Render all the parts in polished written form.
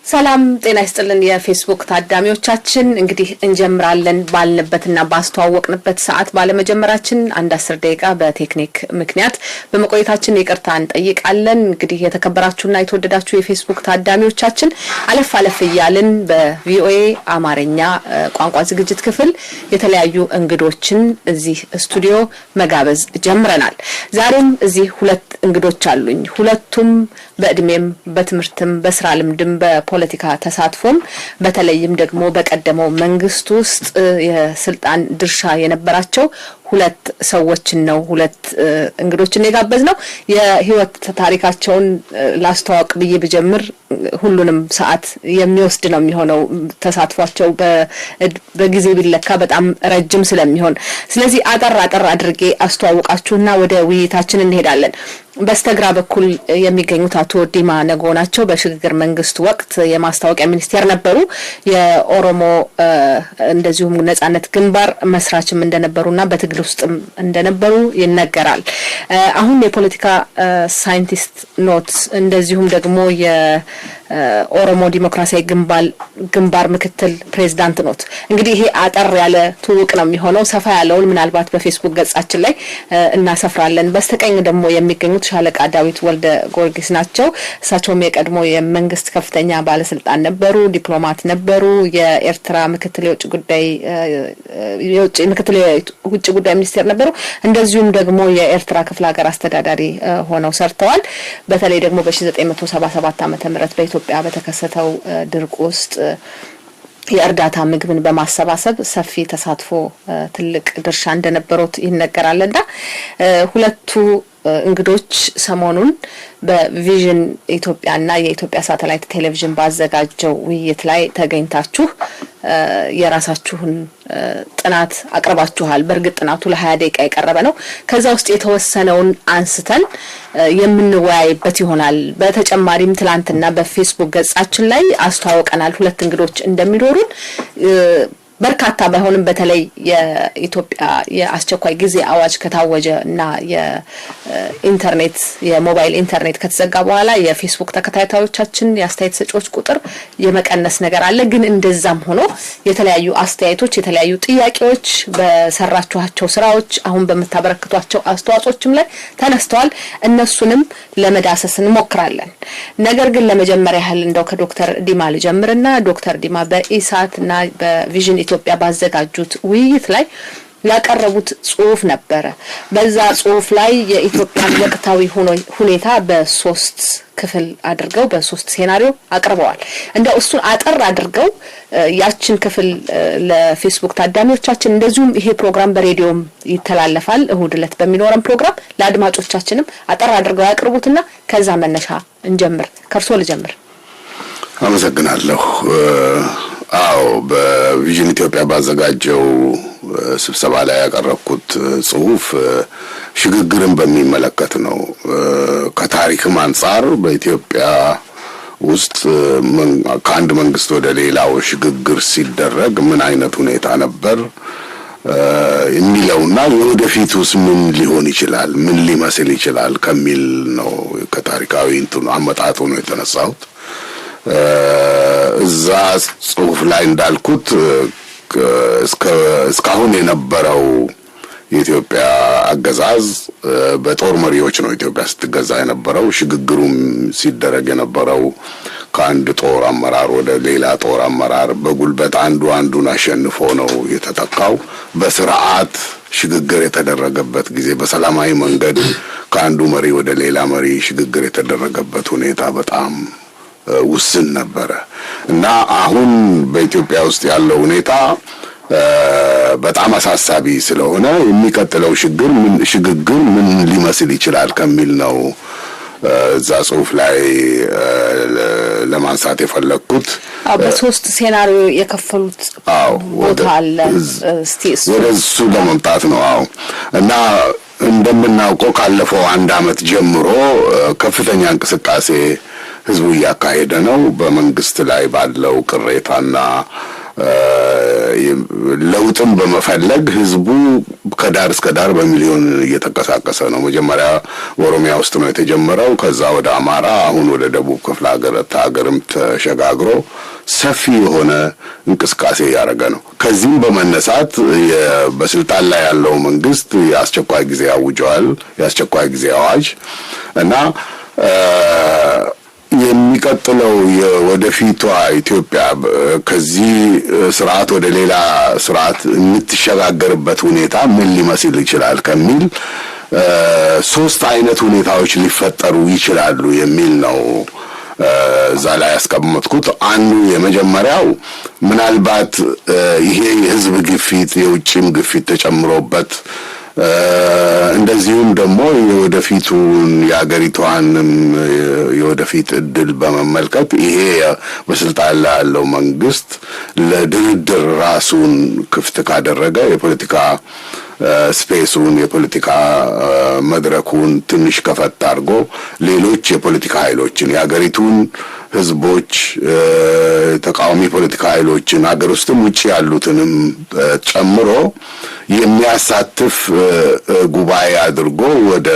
ሰላም ጤና ይስጥልን የፌስቡክ ታዳሚዎቻችን እንግዲህ እንጀምራለን ባልነበትና ባስተዋወቅንበት ሰዓት ባለመጀመራችን አንድ 10 ደቂቃ በቴክኒክ ምክንያት በመቆየታችን ይቅርታ እንጠይቃለን። እንግዲህ የተከበራችሁና የተወደዳችሁ የፌስቡክ ታዳሚዎቻችን አለፍ እያልን በቪኦኤ አማርኛ ቋንቋ ዝግጅት ክፍል የተለያዩ እንግዶችን እዚህ ስቱዲዮ መጋበዝ ጀምረናል። ዛሬም እዚህ ሁለት እንግዶች አሉኝ። ሁለቱም በእድሜም በትምህርትም በስራ ልምድም በፖለቲካ ተሳትፎም በተለይም ደግሞ በቀደመው መንግስት ውስጥ የስልጣን ድርሻ የነበራቸው ሁለት ሰዎችን ነው ሁለት እንግዶችን የጋበዝነው። የህይወት ታሪካቸውን ላስተዋወቅ ብዬ ብጀምር ሁሉንም ሰዓት የሚወስድ ነው የሚሆነው ተሳትፏቸው በጊዜ ቢለካ በጣም ረጅም ስለሚሆን፣ ስለዚህ አጠር አድርጌ አስተዋውቃችሁና ወደ ውይይታችን እንሄዳለን። በስተግራ በኩል የሚገኙት አቶ ዲማ ነጎ ናቸው። በሽግግር መንግስት ወቅት የማስታወቂያ ሚኒስቴር ነበሩ። የኦሮሞ እንደዚሁም ነጻነት ግንባር መስራችም እንደነበሩና በትግል ውስጥም እንደነበሩ ይነገራል። አሁን የፖለቲካ ሳይንቲስት ኖት፣ እንደዚሁም ደግሞ የኦሮሞ ዲሞክራሲያዊ ግንባር ምክትል ፕሬዝዳንት ኖት። እንግዲህ ይሄ አጠር ያለ ትውውቅ ነው የሚሆነው። ሰፋ ያለውን ምናልባት በፌስቡክ ገጻችን ላይ እናሰፍራለን። በስተቀኝ ደግሞ የሚገኙት ሻለቃ ዳዊት ወልደ ጊዮርጊስ ናቸው። እሳቸውም የቀድሞ የመንግስት ከፍተኛ ባለስልጣን ነበሩ፣ ዲፕሎማት ነበሩ። የኤርትራ ምክትል የውጭ ጉዳይ ሚኒስቴር ነበሩ። እንደዚሁም ደግሞ የኤርትራ ክፍለ ሀገር አስተዳዳሪ ሆነው ሰርተዋል። በተለይ ደግሞ በ1977 ዓ.ም በኢትዮጵያ በተከሰተው ድርቅ ውስጥ የእርዳታ ምግብን በማሰባሰብ ሰፊ ተሳትፎ ትልቅ ድርሻ እንደነበሩት ይነገራልና ሁለቱ እንግዶች ሰሞኑን በቪዥን ኢትዮጵያና የኢትዮጵያ ሳተላይት ቴሌቪዥን ባዘጋጀው ውይይት ላይ ተገኝታችሁ የራሳችሁን ጥናት አቅርባችኋል። በእርግጥ ጥናቱ ለ20 ደቂቃ የቀረበ ነው። ከዛ ውስጥ የተወሰነውን አንስተን የምንወያይበት ይሆናል። በተጨማሪም ትላንትና በፌስቡክ ገጻችን ላይ አስተዋውቀናል ሁለት እንግዶች እንደሚኖሩን። በርካታ ባይሆንም በተለይ የኢትዮጵያ የአስቸኳይ ጊዜ አዋጅ ከታወጀ እና የኢንተርኔት የሞባይል ኢንተርኔት ከተዘጋ በኋላ የፌስቡክ ተከታታዮቻችን የአስተያየት ሰጪዎች ቁጥር የመቀነስ ነገር አለ። ግን እንደዛም ሆኖ የተለያዩ አስተያየቶች፣ የተለያዩ ጥያቄዎች በሰራችኋቸው ስራዎች አሁን በመታበረክቷቸው አስተዋጽኦችም ላይ ተነስተዋል። እነሱንም ለመዳሰስ እንሞክራለን። ነገር ግን ለመጀመሪያ ያህል እንደው ከዶክተር ዲማ ልጀምርና ዶክተር ዲማ በኢሳትና በቪዥን ኢትዮጵያ ባዘጋጁት ውይይት ላይ ያቀረቡት ጽሁፍ ነበረ። በዛ ጽሁፍ ላይ የኢትዮጵያን ወቅታዊ ሁኔታ በሶስት ክፍል አድርገው በሶስት ሴናሪዮ አቅርበዋል። እንደው እሱን አጠር አድርገው ያችን ክፍል ለፌስቡክ ታዳሚዎቻችን እንደዚሁም ይሄ ፕሮግራም በሬዲዮም ይተላለፋል እሁድ ዕለት በሚኖረን ፕሮግራም ለአድማጮቻችንም አጠር አድርገው ያቅርቡትና ከዛ መነሻ እንጀምር። ከርሶ ልጀምር። አመሰግናለሁ። አዎ በቪዥን ኢትዮጵያ ባዘጋጀው ስብሰባ ላይ ያቀረብኩት ጽሁፍ ሽግግርን በሚመለከት ነው። ከታሪክም አንጻር በኢትዮጵያ ውስጥ ከአንድ መንግስት ወደ ሌላው ሽግግር ሲደረግ ምን አይነት ሁኔታ ነበር የሚለውና ወደፊቱስ ምን ሊሆን ይችላል፣ ምን ሊመስል ይችላል ከሚል ነው። ከታሪካዊ እንትኑ አመጣጡ ነው የተነሳሁት። እዛ ጽሁፍ ላይ እንዳልኩት እስካሁን የነበረው የኢትዮጵያ አገዛዝ በጦር መሪዎች ነው ኢትዮጵያ ስትገዛ የነበረው። ሽግግሩም ሲደረግ የነበረው ከአንድ ጦር አመራር ወደ ሌላ ጦር አመራር በጉልበት አንዱን አሸንፎ ነው የተተካው። በስርዓት ሽግግር የተደረገበት ጊዜ በሰላማዊ መንገድ ከአንዱ መሪ ወደ ሌላ መሪ ሽግግር የተደረገበት ሁኔታ በጣም ውስን ነበረ እና አሁን በኢትዮጵያ ውስጥ ያለው ሁኔታ በጣም አሳሳቢ ስለሆነ የሚቀጥለው ሽግግር ምን ሊመስል ይችላል ከሚል ነው እዛ ጽሁፍ ላይ ለማንሳት የፈለኩት። በሶስት ሴናሪዮ የከፈሉት ቦታ አለ። ወደ እሱ ለመምጣት ነው። አዎ እና እንደምናውቀው ካለፈው አንድ አመት ጀምሮ ከፍተኛ እንቅስቃሴ ህዝቡ እያካሄደ ነው። በመንግስት ላይ ባለው ቅሬታና ለውጥም በመፈለግ ህዝቡ ከዳር እስከ ዳር በሚሊዮን እየተንቀሳቀሰ ነው። መጀመሪያ ኦሮሚያ ውስጥ ነው የተጀመረው። ከዛ ወደ አማራ፣ አሁን ወደ ደቡብ ክፍለ ሀገርም ተሸጋግሮ ሰፊ የሆነ እንቅስቃሴ ያደረገ ነው። ከዚህም በመነሳት በስልጣን ላይ ያለው መንግስት የአስቸኳይ ጊዜ አውጇል። የአስቸኳይ ጊዜ አዋጅ እና የሚቀጥለው የወደፊቷ ኢትዮጵያ ከዚህ ስርዓት ወደ ሌላ ስርዓት የምትሸጋገርበት ሁኔታ ምን ሊመስል ይችላል ከሚል ሶስት አይነት ሁኔታዎች ሊፈጠሩ ይችላሉ የሚል ነው እዛ ላይ ያስቀመጥኩት። አንዱ የመጀመሪያው ምናልባት ይሄ የህዝብ ግፊት የውጭም ግፊት ተጨምሮበት እንደዚሁም ደግሞ የወደፊቱን የአገሪቷንም የወደፊት እድል በመመልከት ይሄ በስልጣን ላይ ያለው መንግስት ለድርድር ራሱን ክፍት ካደረገ የፖለቲካ ስፔሱን የፖለቲካ መድረኩን ትንሽ ከፈት አድርጎ ሌሎች የፖለቲካ ኃይሎችን የአገሪቱን ህዝቦች ተቃዋሚ ፖለቲካ ኃይሎችን ሀገር ውስጥም ውጪ ያሉትንም ጨምሮ የሚያሳትፍ ጉባኤ አድርጎ ወደ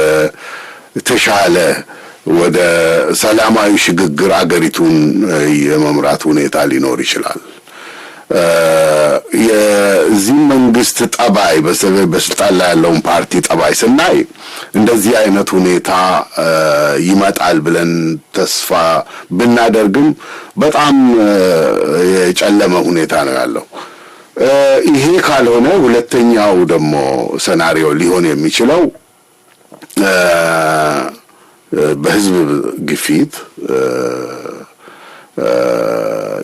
ተሻለ ወደ ሰላማዊ ሽግግር አገሪቱን የመምራት ሁኔታ ሊኖር ይችላል። የዚህ መንግስት ጠባይ በስልጣን ላይ ያለውን ፓርቲ ጠባይ ስናይ እንደዚህ አይነት ሁኔታ ይመጣል ብለን ተስፋ ብናደርግም በጣም የጨለመ ሁኔታ ነው ያለው። ይሄ ካልሆነ ሁለተኛው ደግሞ ሰናሪዮ ሊሆን የሚችለው በህዝብ ግፊት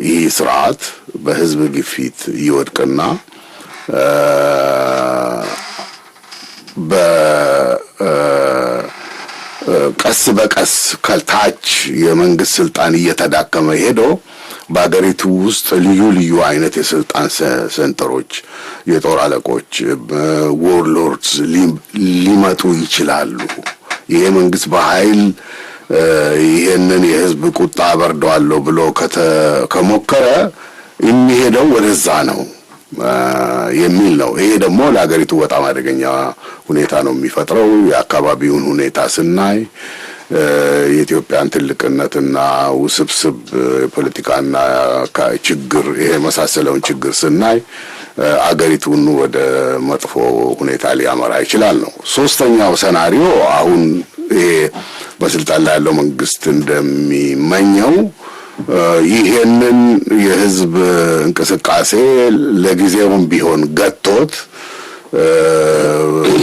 ይህ ስርዓት በህዝብ ግፊት ይወድቅና ቀስ በቀስ ከታች የመንግስት ስልጣን እየተዳከመ ሄዶ በአገሪቱ ውስጥ ልዩ ልዩ አይነት የስልጣን ሰንጠሮች የጦር አለቆች ዎርሎርድስ ሊመጡ ይችላሉ። ይሄ መንግስት በኃይል ይሄንን የህዝብ ቁጣ አበርደዋለሁ ብሎ ከሞከረ የሚሄደው ወደዛ ነው የሚል ነው። ይሄ ደግሞ ለሀገሪቱ በጣም አደገኛ ሁኔታ ነው የሚፈጥረው። የአካባቢውን ሁኔታ ስናይ የኢትዮጵያን ትልቅነትና ውስብስብ የፖለቲካና ችግር ይሄ መሳሰለውን ችግር ስናይ አገሪቱን ወደ መጥፎ ሁኔታ ሊያመራ ይችላል ነው። ሶስተኛው ሰናሪዮ አሁን ይሄ በስልጣን ላይ ያለው መንግስት እንደሚመኘው ይሄንን የህዝብ እንቅስቃሴ ለጊዜውም ቢሆን ገቶት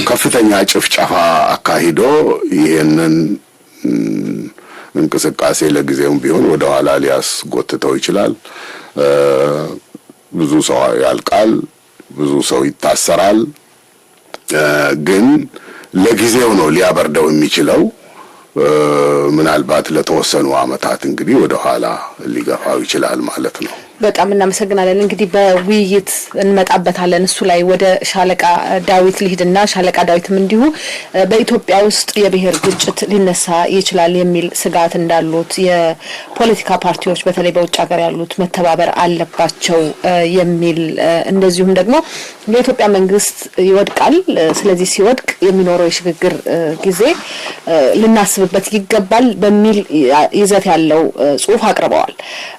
ከፍተኛ ጭፍጨፋ አካሂዶ ይሄንን እንቅስቃሴ ለጊዜውም ቢሆን ወደ ኋላ ሊያስጎትተው ይችላል። ብዙ ሰው ያልቃል፣ ብዙ ሰው ይታሰራል። ግን ለጊዜው ነው ሊያበርደው የሚችለው። ምናልባት ለተወሰኑ አመታት እንግዲህ ወደ ኋላ ሊገፋው ይችላል ማለት ነው። በጣም እናመሰግናለን። እንግዲህ በውይይት እንመጣበታለን። እሱ ላይ ወደ ሻለቃ ዳዊት ልሂድና ሻለቃ ዳዊትም እንዲሁ በኢትዮጵያ ውስጥ የብሔር ግጭት ሊነሳ ይችላል የሚል ስጋት እንዳሉት የፖለቲካ ፓርቲዎች በተለይ በውጭ ሀገር ያሉት መተባበር አለባቸው የሚል እንደዚሁም ደግሞ የኢትዮጵያ መንግስት ይወድቃል። ስለዚህ ሲወድቅ የሚኖረው የሽግግር ጊዜ ልናስብበት ይገባል በሚል ይዘት ያለው ጽሑፍ አቅርበዋል።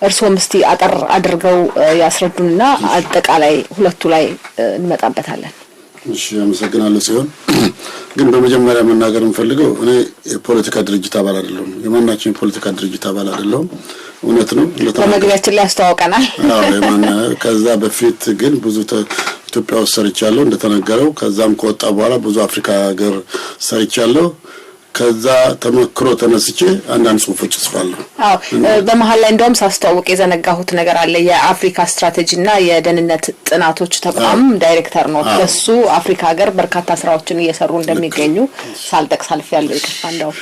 እርስዎም እስቲ አጠር አድርገው ያስረዱንና አጠቃላይ ሁለቱ ላይ እንመጣበታለን። እሺ፣ አመሰግናለሁ። ሲሆን ግን በመጀመሪያ መናገር የምፈልገው እኔ የፖለቲካ ድርጅት አባል አይደለሁም። የማናችን የፖለቲካ ድርጅት አባል አይደለሁም። እውነት ነው። በመግቢያችን ላይ አስተዋውቀናል። ከዛ በፊት ግን ብዙ ኢትዮጵያ ውስጥ ሰርቻለሁ እንደተነገረው። ከዛም ከወጣ በኋላ ብዙ አፍሪካ ሀገር ሰርቻለሁ። ከዛ ተመክሮ ተነስቼ አንዳንድ ጽሁፎች ጽፋለሁ። በመሃል ላይ እንደውም ሳስተዋውቅ የዘነጋሁት ነገር አለ። የአፍሪካ ስትራቴጂና የደህንነት ጥናቶች ተቋም ዳይሬክተር ነው። ለሱ አፍሪካ ሀገር በርካታ ስራዎችን እየሰሩ እንደሚገኙ ሳልጠቅስ አልፌያለሁ። ይቅርታ እንደው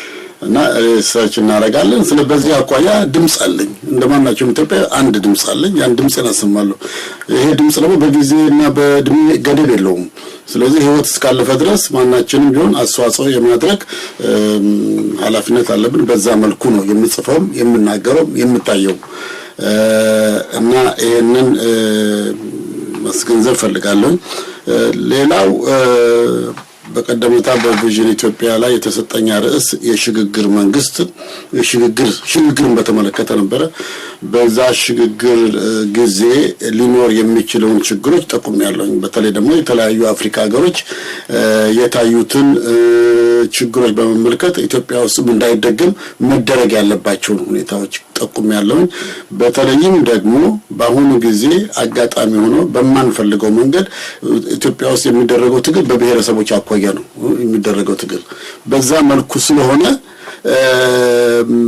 እና ሪሰርች እናደርጋለን። ስለዚህ አቋያ ድምጽ አለኝ እንደማናቸውም ኢትዮጵያ አንድ ድምጽ አለኝ። ያን ድምጽ እናሰማለሁ። ይሄ ድምጽ ደግሞ በጊዜና በእድሜ ገደብ የለውም። ስለዚህ ህይወት እስካለፈ ድረስ ማናችንም ቢሆን አስተዋጽኦ የማድረግ ኃላፊነት አለብን። በዛ መልኩ ነው የምጽፈውም የምናገረውም የምታየው እና ይሄንን ማስገንዘብ ፈልጋለሁ። ሌላው በቀደምታ በቪዥን ኢትዮጵያ ላይ የተሰጠኛ ርዕስ የሽግግር መንግስት ሽግግርን በተመለከተ ነበር። በዛ ሽግግር ጊዜ ሊኖር የሚችለውን ችግሮች ጠቁሜያለሁ። በተለይ ደግሞ የተለያዩ አፍሪካ ሀገሮች የታዩትን ችግሮች በመመልከት ኢትዮጵያ ውስጥ እንዳይደገም መደረግ ያለባቸውን ሁኔታዎች ጠቁሜያለሁ። በተለይም ደግሞ በአሁኑ ጊዜ አጋጣሚ ሆኖ በማንፈልገው መንገድ ኢትዮጵያ ውስጥ የሚደረገው ትግል በብሔረሰቦች አኳያ ነው የሚደረገው ትግል። በዛ መልኩ ስለሆነ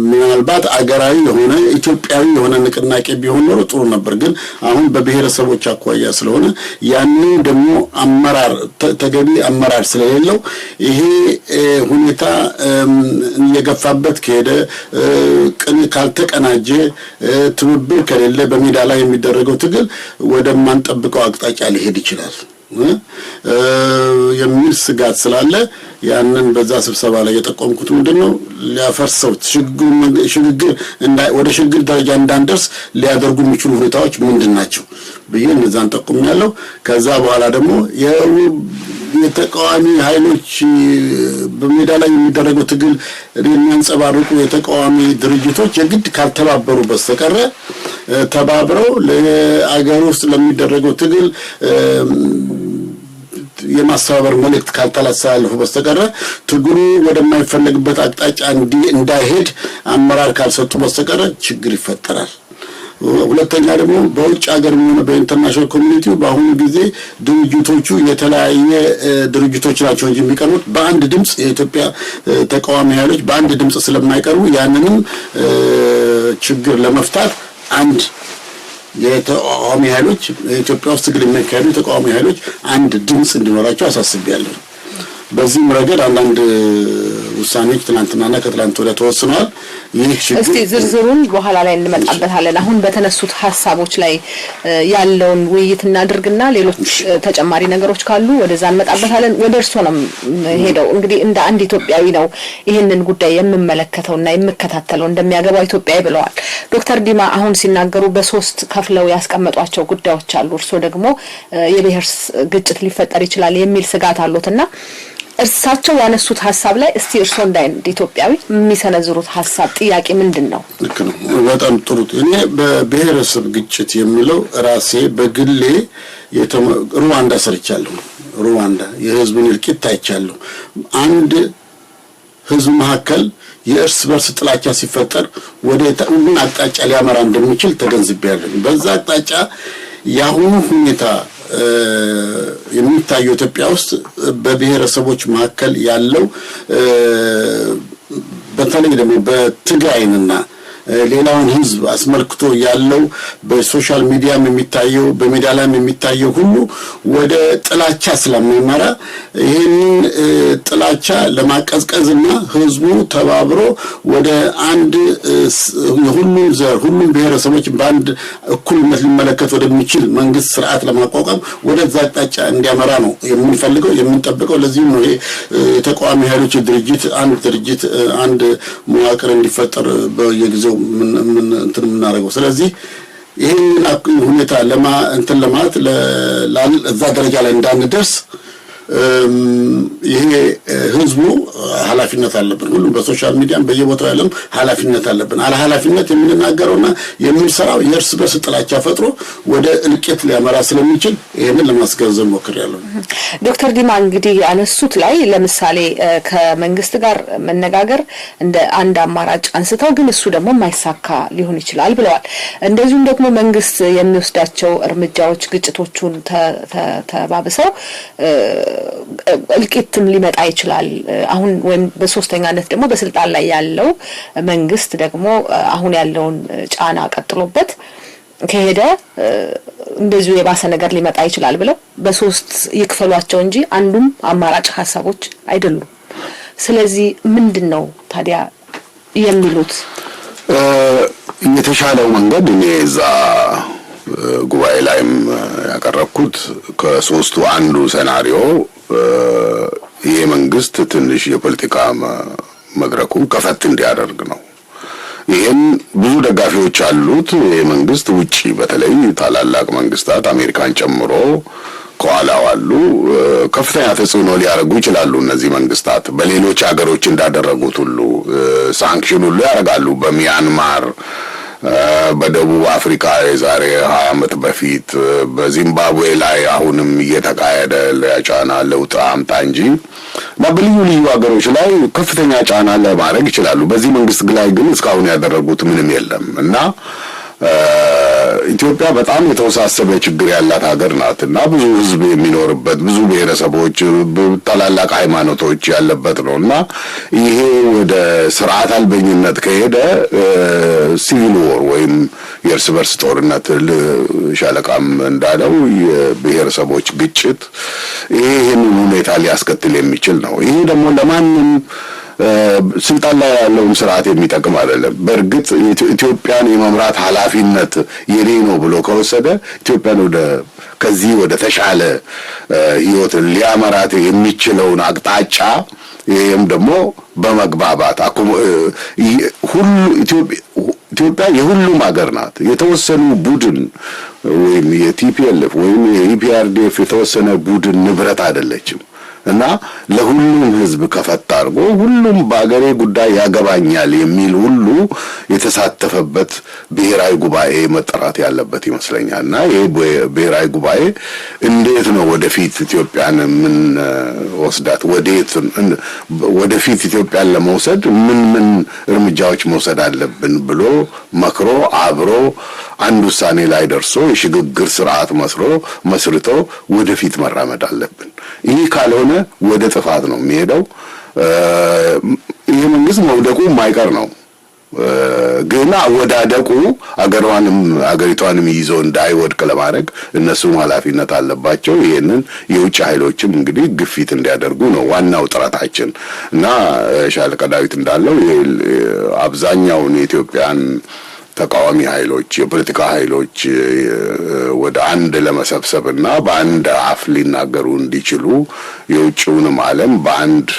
ምናልባት አገራዊ የሆነ ኢትዮጵያዊ የሆነ ንቅናቄ ቢሆን ኖሮ ጥሩ ነበር። ግን አሁን በብሔረሰቦች አኳያ ስለሆነ ያንን ደግሞ አመራር ተገቢ አመራር ስለሌለው ይሄ ሁኔታ እየገፋበት ከሄደ ቅን ካልተቀናጀ ትብብር ከሌለ በሜዳ ላይ የሚደረገው ትግል ወደማንጠብቀው አቅጣጫ ሊሄድ ይችላል የሚል ስጋት ስላለ ያንን በዛ ስብሰባ ላይ የጠቆምኩት ምንድነው ሊያፈርሰው ሽግግር ወደ ሽግግር ደረጃ እንዳንደርስ ሊያደርጉ የሚችሉ ሁኔታዎች ምንድናቸው ብዬ እነዛን ጠቁሜያለሁ። ከዛ በኋላ ደግሞ የተቃዋሚ ኃይሎች በሜዳ ላይ የሚደረገው ትግል የሚያንጸባርቁ የተቃዋሚ ድርጅቶች የግድ ካልተባበሩ በስተቀር ተባብረው ለአገር ውስጥ ለሚደረገው ትግል የማስተባበር መልእክት ካልተላሳለፉ በስተቀር ትግሉ ወደማይፈለግበት አቅጣጫ እንዳይሄድ አመራር ካልሰጡ በስተቀር ችግር ይፈጠራል። ሁለተኛ ደግሞ በውጭ ሀገር ሆነ በኢንተርናሽናል ኮሚኒቲው በአሁኑ ጊዜ ድርጅቶቹ የተለያየ ድርጅቶች ናቸው እንጂ የሚቀርቡት በአንድ ድምጽ የኢትዮጵያ ተቃዋሚ ኃይሎች በአንድ ድምጽ ስለማይቀርቡ ያንንም ችግር ለመፍታት አንድ የተቃዋሚ ኃይሎች ኢትዮጵያ ውስጥ ትግል የሚያካሂዱ ተቃዋሚ ኃይሎች አንድ ድምጽ እንዲኖራቸው አሳስቤያለሁ። በዚህም ረገድ አንዳንድ ውሳኔዎች ትናንትናና ከትላንት ወዲያ ተወስነዋል። ይህ እስቲ ዝርዝሩን በኋላ ላይ እንመጣበታለን። አሁን በተነሱት ሐሳቦች ላይ ያለውን ውይይት እናድርግና ሌሎች ተጨማሪ ነገሮች ካሉ ወደዛ እንመጣበታለን። ወደ እርሶ ነው ሄደው እንግዲህ እንደ አንድ ኢትዮጵያዊ ነው ይሄንን ጉዳይ የምመለከተውና የምከታተለው እንደሚያገባው ኢትዮጵያዊ ብለዋል ዶክተር ዲማ። አሁን ሲናገሩ በሶስት ከፍለው ያስቀመጧቸው ጉዳዮች አሉ። እርሶ ደግሞ የብሔር ግጭት ሊፈጠር ይችላል የሚል ስጋት አሉትና እርሳቸው ያነሱት ሐሳብ ላይ እስቲ እርሶ እንደ ኢትዮጵያዊ የሚሰነዝሩት ሐሳብ ጥያቄ ምንድነው? ልክ ነው። በጣም ጥሩ። እኔ በብሔረሰብ ግጭት የሚለው ራሴ በግሌ ሩዋንዳ ሰርቻለሁ። ሩዋንዳ የህዝብን እልቂት ታይቻለሁ። አንድ ህዝብ መካከል የእርስ በርስ ጥላቻ ሲፈጠር ወደ ምን አቅጣጫ ሊያመራ እንደሚችል ተገንዝቤያለሁ። በዛ አቅጣጫ ያሁኑ ሁኔታ የሚታየው ኢትዮጵያ ውስጥ በብሔረሰቦች መካከል ያለው በተለይ ደግሞ በትግራይና ሌላውን ህዝብ አስመልክቶ ያለው በሶሻል ሚዲያም የሚታየው በሜዲያ ላይም የሚታየው ሁሉ ወደ ጥላቻ ስለሚመራ ይሄንን ጥላቻ ለማቀዝቀዝና ህዝቡ ተባብሮ ወደ አንድ ሁሉም ዘር ሁሉም ብሔረሰቦች በአንድ እኩልነት ሊመለከት ወደሚችል መንግስት ስርዓት ለማቋቋም ወደዛ አቅጣጫ እንዲያመራ ነው የምንፈልገው የምንጠብቀው። ለዚህም ነው ይሄ የተቃዋሚ ኃይሎች ድርጅት አንድ መዋቅር እንዲፈጠር በየጊዜው ምን እንትን ምናረገው። ስለዚህ ይሄን ሁኔታ ለማለት እዛ ደረጃ ላይ እንዳንደርስ ይሄ ህዝቡ ኃላፊነት አለብን። ሁሉም በሶሻል ሚዲያም በየቦታው ያለም ኃላፊነት አለብን። ኃላፊነት የምንናገረውና የምንሰራው የእርስ በርስ ጥላቻ ፈጥሮ ወደ እልቂት ሊያመራ ስለሚችል ይሄንን ለማስገንዘብ ሞክሬያለሁ። ዶክተር ዲማ እንግዲህ ያነሱት ላይ ለምሳሌ ከመንግስት ጋር መነጋገር እንደ አንድ አማራጭ አንስተው ግን እሱ ደግሞ የማይሳካ ሊሆን ይችላል ብለዋል። እንደዚሁም ደግሞ መንግስት የሚወስዳቸው እርምጃዎች ግጭቶቹን ተባብሰው እልቂትም ሊመጣ ይችላል። አሁን ወይም በሶስተኛነት ደግሞ በስልጣን ላይ ያለው መንግስት ደግሞ አሁን ያለውን ጫና ቀጥሎበት ከሄደ እንደዚሁ የባሰ ነገር ሊመጣ ይችላል ብለው በሶስት ይክፈሏቸው እንጂ አንዱም አማራጭ ሐሳቦች አይደሉም። ስለዚህ ምንድነው ታዲያ የሚሉት? የተሻለው መንገድ እኔ እዛ ጉባኤ ላይም ያቀረብኩት ከሶስቱ አንዱ ሴናሪዮ ይሄ መንግስት ትንሽ የፖለቲካ መድረኩን ከፈት እንዲያደርግ ነው። ይሄን ብዙ ደጋፊዎች አሉት። የመንግስት ውጪ በተለይ ታላላቅ መንግስታት አሜሪካን ጨምሮ ከኋላው አሉ። ከፍተኛ ተጽዕኖ ሊያደርጉ ይችላሉ። እነዚህ መንግስታት በሌሎች ሀገሮች እንዳደረጉት ሁሉ ሳንክሽን ሁሉ ያደርጋሉ። በሚያንማር፣ በደቡብ አፍሪካ የዛሬ 20 ዓመት በፊት፣ በዚምባብዌ ላይ አሁንም እየተካሄደ ጫና ለውጥ አምጣ እንጂ እና በልዩ ልዩ ሀገሮች ላይ ከፍተኛ ጫና ለማድረግ ይችላሉ። በዚህ መንግስት ላይ ግን እስካሁን ያደረጉት ምንም የለም እና ኢትዮጵያ በጣም የተወሳሰበ ችግር ያላት ሀገር ናት እና ብዙ ህዝብ የሚኖርበት ብዙ ብሔረሰቦች፣ ታላላቅ ሃይማኖቶች ያለበት ነው እና ይሄ ወደ ስርዓት አልበኝነት ከሄደ ሲቪል ዎር ወይም የእርስ በርስ ጦርነት ሻለቃም እንዳለው የብሔረሰቦች ግጭት ይሄንን ሁኔታ ሊያስከትል የሚችል ነው። ይሄ ደግሞ ለማንም ስልጣን ላይ ያለውን ስርዓት የሚጠቅም አይደለም። በእርግጥ ኢትዮጵያን የመምራት ኃላፊነት የኔ ነው ብሎ ከወሰደ ኢትዮጵያን ከዚህ ወደ ተሻለ ህይወት ሊያመራት የሚችለውን አቅጣጫ ይሄም ደግሞ በመግባባት ሁሉ ኢትዮጵያ የሁሉም ሀገር ናት። የተወሰኑ ቡድን ወይም የቲፒኤልኤፍ ወይም የኢፒአርዲኤፍ የተወሰነ ቡድን ንብረት አይደለችም እና ለሁሉም ህዝብ ከፈታ አድርጎ ሁሉም በአገሬ ጉዳይ ያገባኛል የሚል ሁሉ የተሳተፈበት ብሔራዊ ጉባኤ መጠራት ያለበት ይመስለኛል። እና ይሄ ብሔራዊ ጉባኤ እንዴት ነው ወደፊት ኢትዮጵያን ምን ወስዳት ወደፊት ኢትዮጵያን ለመውሰድ ምን እርምጃዎች መውሰድ አለብን ብሎ መክሮ አብሮ አንድ ውሳኔ ላይ ደርሶ የሽግግር ስርዓት መስርቶ ወደፊት መራመድ አለብን። ይህ ካልሆነ ወደ ጥፋት ነው የሚሄደው። ይህ መንግስት መውደቁ የማይቀር ነው። ግን አወዳደቁ አገሪቷንም ይዞ እንዳይወድቅ ለማድረግ እነሱም ኃላፊነት አለባቸው። ይሄንን የውጭ ኃይሎችም እንግዲህ ግፊት እንዲያደርጉ ነው ዋናው ጥረታችን እና ሻለቃ ዳዊት እንዳለው አብዛኛውን የኢትዮጵያን ተቃዋሚ ኃይሎች የፖለቲካ ኃይሎች ወደ አንድ ለመሰብሰብና በአንድ አፍ ሊናገሩ እንዲችሉ የውጭውንም ዓለም በአንድ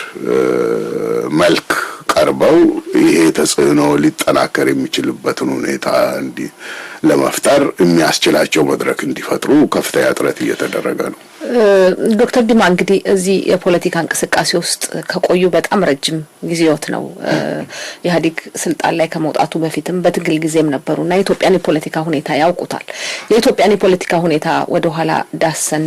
መልክ ቀርበው ይሄ ተጽዕኖ ሊጠናከር የሚችልበትን ሁኔታ ለመፍጠር የሚያስችላቸው መድረክ እንዲፈጥሩ ከፍተኛ ጥረት እየተደረገ ነው። ዶክተር ዲማ እንግዲህ እዚህ የፖለቲካ እንቅስቃሴ ውስጥ ከቆዩ በጣም ረጅም ጊዜዎት ነው። ኢህአዴግ ስልጣን ላይ ከመውጣቱ በፊትም በትግል ጊዜም ነበሩና የኢትዮጵያን የፖለቲካ ሁኔታ ያውቁታል። የኢትዮጵያን የፖለቲካ ሁኔታ ወደ ኋላ ዳሰን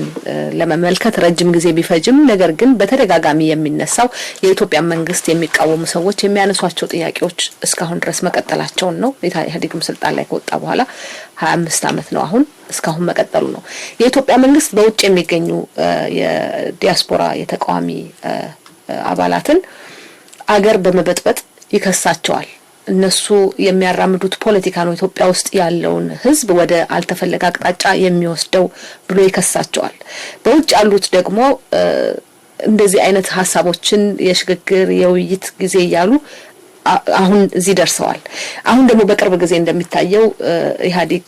ለመመልከት ረጅም ጊዜ ቢፈጅም ነገር ግን በተደጋጋሚ የሚነሳው የኢትዮጵያ መንግስት የሚቃወሙ ሰዎች የሚያነሷቸው ጥያቄዎች እስካሁን ድረስ መቀጠላቸውን ነው። ኢህአዴግም ስልጣን ላይ ከወጣ በኋላ 25 ዓመት ነው አሁን እስካሁን መቀጠሉ ነው። የኢትዮጵያ መንግስት በውጭ የሚገኙ የዲያስፖራ የተቃዋሚ አባላትን አገር በመበጥበጥ ይከሳቸዋል። እነሱ የሚያራምዱት ፖለቲካ ነው ኢትዮጵያ ውስጥ ያለውን ህዝብ ወደ አልተፈለገ አቅጣጫ የሚወስደው ብሎ ይከሳቸዋል። በውጭ ያሉት ደግሞ እንደዚህ አይነት ሀሳቦችን የሽግግር የውይይት ጊዜ እያሉ አሁን እዚህ ደርሰዋል። አሁን ደግሞ በቅርብ ጊዜ እንደሚታየው ኢህአዴግ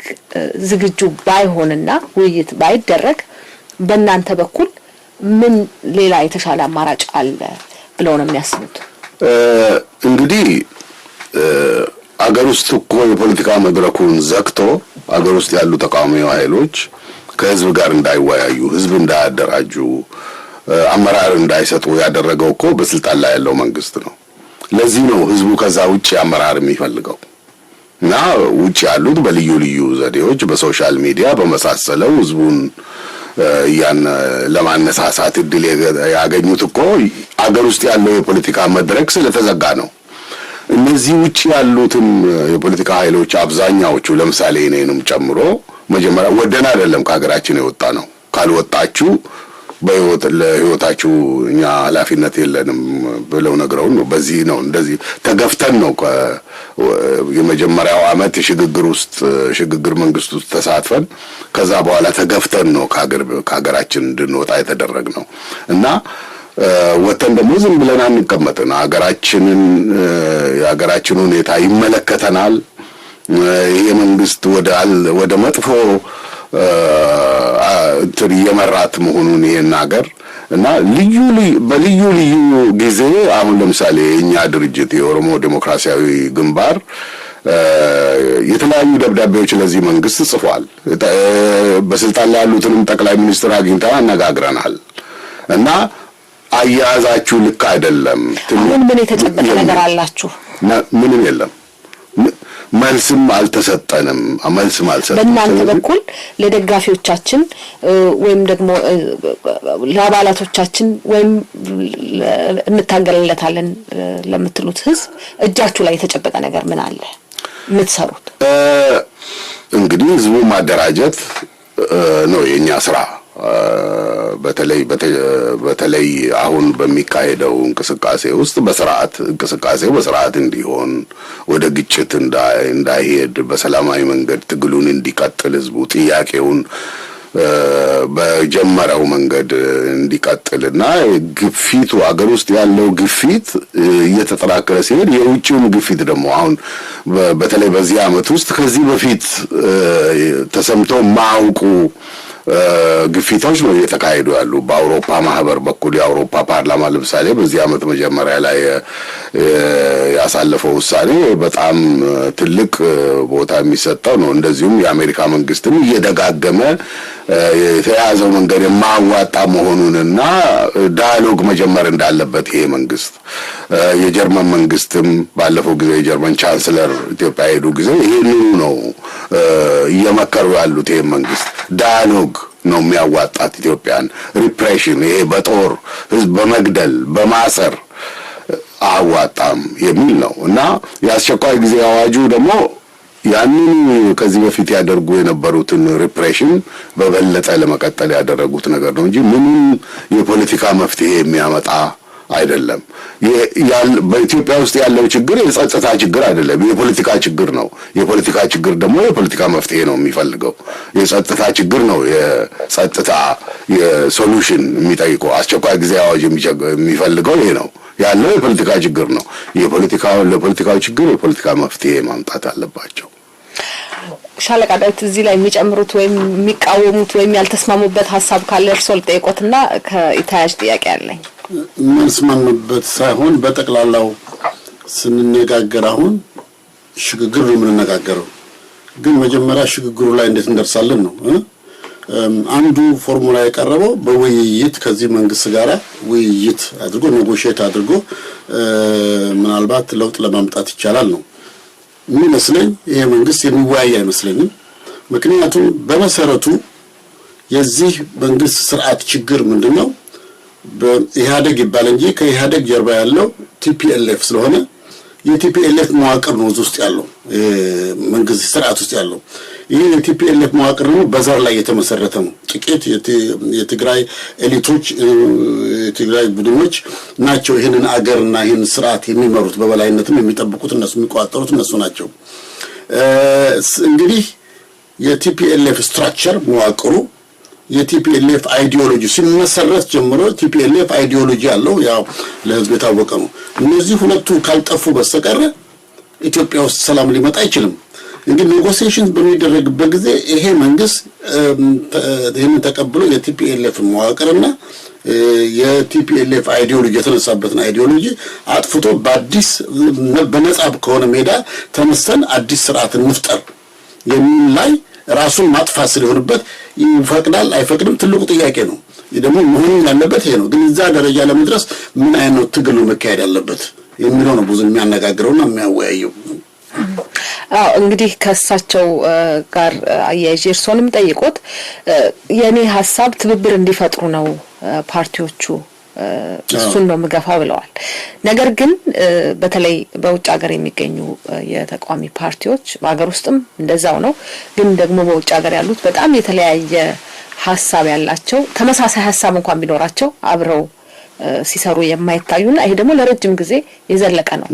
ዝግጁ ባይሆንና ውይይት ባይደረግ በእናንተ በኩል ምን ሌላ የተሻለ አማራጭ አለ ብለው ነው የሚያስቡት? እንግዲህ አገር ውስጥ እኮ የፖለቲካ መድረኩን ዘግቶ አገር ውስጥ ያሉ ተቃዋሚ ኃይሎች ከህዝብ ጋር እንዳይወያዩ፣ ህዝብ እንዳያደራጁ፣ አመራር እንዳይሰጡ ያደረገው እኮ በስልጣን ላይ ያለው መንግስት ነው። ለዚህ ነው ህዝቡ ከዛ ውጪ አመራር የሚፈልገው እና ውጪ ያሉት በልዩ ልዩ ዘዴዎች በሶሻል ሚዲያ በመሳሰለው ህዝቡን ለማነሳሳት እድል ያገኙት እኮ አገር ውስጥ ያለው የፖለቲካ መድረክ ስለተዘጋ ነው። እነዚህ ውጪ ያሉትም የፖለቲካ ኃይሎች አብዛኛዎቹ ለምሳሌ እኔንም ጨምሮ መጀመሪያ ወደና አይደለም ከሀገራችን የወጣ ነው። ካልወጣችሁ ለህይወታችሁ እኛ ኃላፊነት የለንም ብለው ነግረውን ነው። በዚህ ነው እንደዚህ ተገፍተን ነው የመጀመሪያው አመት ሽግግር መንግስት ውስጥ ተሳትፈን ከዛ በኋላ ተገፍተን ነው ከሀገራችን እንድንወጣ የተደረግነው እና ወተን ደግሞ ዝም ብለን አንቀመጥን። የሀገራችን ሁኔታ ይመለከተናል። ይሄ መንግስት ወደ መጥፎ እየመራት መሆኑን ይሄን ሀገር እና በልዩ ጊዜ አሁን ለምሳሌ የኛ ድርጅት የኦሮሞ ዴሞክራሲያዊ ግንባር የተለያዩ ደብዳቤዎች ለዚህ መንግስት ጽፏል። በስልጣን ላይ ያሉትንም ጠቅላይ ሚኒስትር አግኝተን አነጋግረናል እና አያያዛችሁ ልክ አይደለም። አሁን ምን የተጨበጠ ነገር አላችሁ? ምንም የለም። መልስም አልተሰጠንም። በእናንተ በኩል ለደጋፊዎቻችን ወይም ደግሞ ለአባላቶቻችን ወይም እንታገልለታለን ለምትሉት ህዝብ እጃችሁ ላይ የተጨበጠ ነገር ምን አለ የምትሰሩት? እንግዲህ ህዝቡ ማደራጀት ነው የኛ ስራ። በተለይ አሁን በሚካሄደው እንቅስቃሴ ውስጥ በስርዓት እንዲሆን ወደ ግጭት እንዳይሄድ በሰላማዊ መንገድ ትግሉን እንዲቀጥል ህዝቡ ጥያቄውን በጀመረው መንገድ እንዲቀጥልና ግፊቱ አገር ውስጥ ያለው ግፊት እየተጠናከረ ሲሄድ የውጭውም ግፊት ደግሞ አሁን በተለይ በዚህ አመት ውስጥ ከዚህ በፊት ተሰምቶ ማውቁ ግፊቶች ነው እየተካሄዱ ያሉ። በአውሮፓ ማህበር በኩል የአውሮፓ ፓርላማ ለምሳሌ በዚህ አመት መጀመሪያ ላይ ያሳለፈው ውሳኔ በጣም ትልቅ ቦታ የሚሰጠው ነው። እንደዚሁም የአሜሪካ መንግስትም እየደጋገመ የተያዘው መንገድ የማያዋጣ መሆኑንና ዳያሎግ መጀመር እንዳለበት ይሄ መንግስት የጀርመን መንግስትም ባለፈው ጊዜ የጀርመን ቻንስለር ኢትዮጵያ ሄዱ ጊዜ ይሄንኑ ነው እየመከሩ ያሉት። ይሄ መንግስት ዳያሎግ ነው የሚያዋጣት ኢትዮጵያን። ሪፕሬሽን ይሄ በጦር ህዝብ በመግደል በማሰር አዋጣም የሚል ነው እና የአስቸኳይ ጊዜ አዋጁ ደግሞ ያንን ከዚህ በፊት ያደርጉ የነበሩትን ሪፕሬሽን በበለጠ ለመቀጠል ያደረጉት ነገር ነው እንጂ ምንም የፖለቲካ መፍትሄ የሚያመጣ አይደለም። በኢትዮጵያ ውስጥ ያለው ችግር የጸጥታ ችግር አይደለም፣ የፖለቲካ ችግር ነው። የፖለቲካ ችግር ደግሞ የፖለቲካ መፍትሄ ነው የሚፈልገው። የጸጥታ ችግር ነው የጸጥታ የሶሉሽን የሚጠይቀው። አስቸኳይ ጊዜ አዋጅ የሚፈልገው ይሄ ነው ያለው የፖለቲካ ችግር ነው። ለፖለቲካው ችግር የፖለቲካ መፍትሄ ማምጣት አለባቸው። ሻለቃ ዳዊት እዚህ ላይ የሚጨምሩት ወይም የሚቃወሙት ወይም ያልተስማሙበት ሀሳብ ካለ እርስዎ ልጠይቆትና ከኢታያጅ ጥያቄ አለኝ። የምንስማማበት ሳይሆን በጠቅላላው ስንነጋገር አሁን ሽግግር ነው የምንነጋገረው። ግን መጀመሪያ ሽግግሩ ላይ እንዴት እንደርሳለን ነው። አንዱ ፎርሙላ የቀረበው በውይይት ከዚህ መንግስት ጋር ውይይት አድርጎ ኔጎሺዬት አድርጎ ምናልባት ለውጥ ለማምጣት ይቻላል ነው የሚመስለኝ። ይሄ መንግስት የሚወያይ አይመስለኝም። ምክንያቱም በመሰረቱ የዚህ መንግስት ስርዓት ችግር ምንድነው? በኢህአደግ ይባል እንጂ ከኢህአደግ ጀርባ ያለው ቲፒኤልኤፍ ስለሆነ የቲፒኤልኤፍ መዋቅር ነው ውስጥ ያለው መንግስት ስርዓት ውስጥ ያለው። ይሄ የቲፒኤልኤፍ መዋቅር ነው በዘር ላይ የተመሰረተ ነው። ጥቂት የትግራይ ኤሊቶች የትግራይ ቡድኖች ናቸው ይሄንን አገርና ይሄን ስርዓት የሚመሩት፣ በበላይነትም የሚጠብቁት እነሱ፣ የሚቆጣጠሩት እነሱ ናቸው። እንግዲህ የቲፒኤልኤፍ ስትራክቸር መዋቅሩ የቲፒኤልኤፍ አይዲዮሎጂ ሲመሰረት ጀምሮ ቲፒኤልኤፍ አይዲዮሎጂ ያለው ያው ለህዝብ የታወቀ ነው። እነዚህ ሁለቱ ካልጠፉ በስተቀር ኢትዮጵያ ውስጥ ሰላም ሊመጣ አይችልም። እንግዲህ ኔጎሲዬሽን በሚደረግበት ጊዜ ይሄ መንግስት ይሄንን ተቀብሎ የቲፒኤልኤፍ መዋቅርና የቲፒኤልኤፍ አይዲዮሎጂ የተነሳበትን አይዲዮሎጂ አጥፍቶ በአዲስ በነጻ ከሆነ ሜዳ ተነስተን አዲስ ስርዓት እንፍጠር የሚል ላይ ራሱን ማጥፋት ስለሆነበት ይፈቅዳል አይፈቅድም ትልቁ ጥያቄ ነው። ደግሞ መሆን ያለበት ይሄ ነው። ግን እዛ ደረጃ ለመድረስ ምን አይነት ትግል መካሄድ አለበት የሚለው ነው ብዙ የሚያነጋግረውና የሚያወያየው። እንግዲህ ከሳቸው ጋር አያይዤ እርሶንም ጠይቆት የኔ ሐሳብ ትብብር እንዲፈጥሩ ነው ፓርቲዎቹ እሱን ነው ምገፋ ብለዋል። ነገር ግን በተለይ በውጭ ሀገር የሚገኙ የተቃዋሚ ፓርቲዎች በአገር ውስጥም እንደዛው ነው። ግን ደግሞ በውጭ ሀገር ያሉት በጣም የተለያየ ሐሳብ ያላቸው ተመሳሳይ ሐሳብ እንኳን ቢኖራቸው አብረው ሲሰሩ የማይታዩና ይሄ ደግሞ ለረጅም ጊዜ የዘለቀ ነው።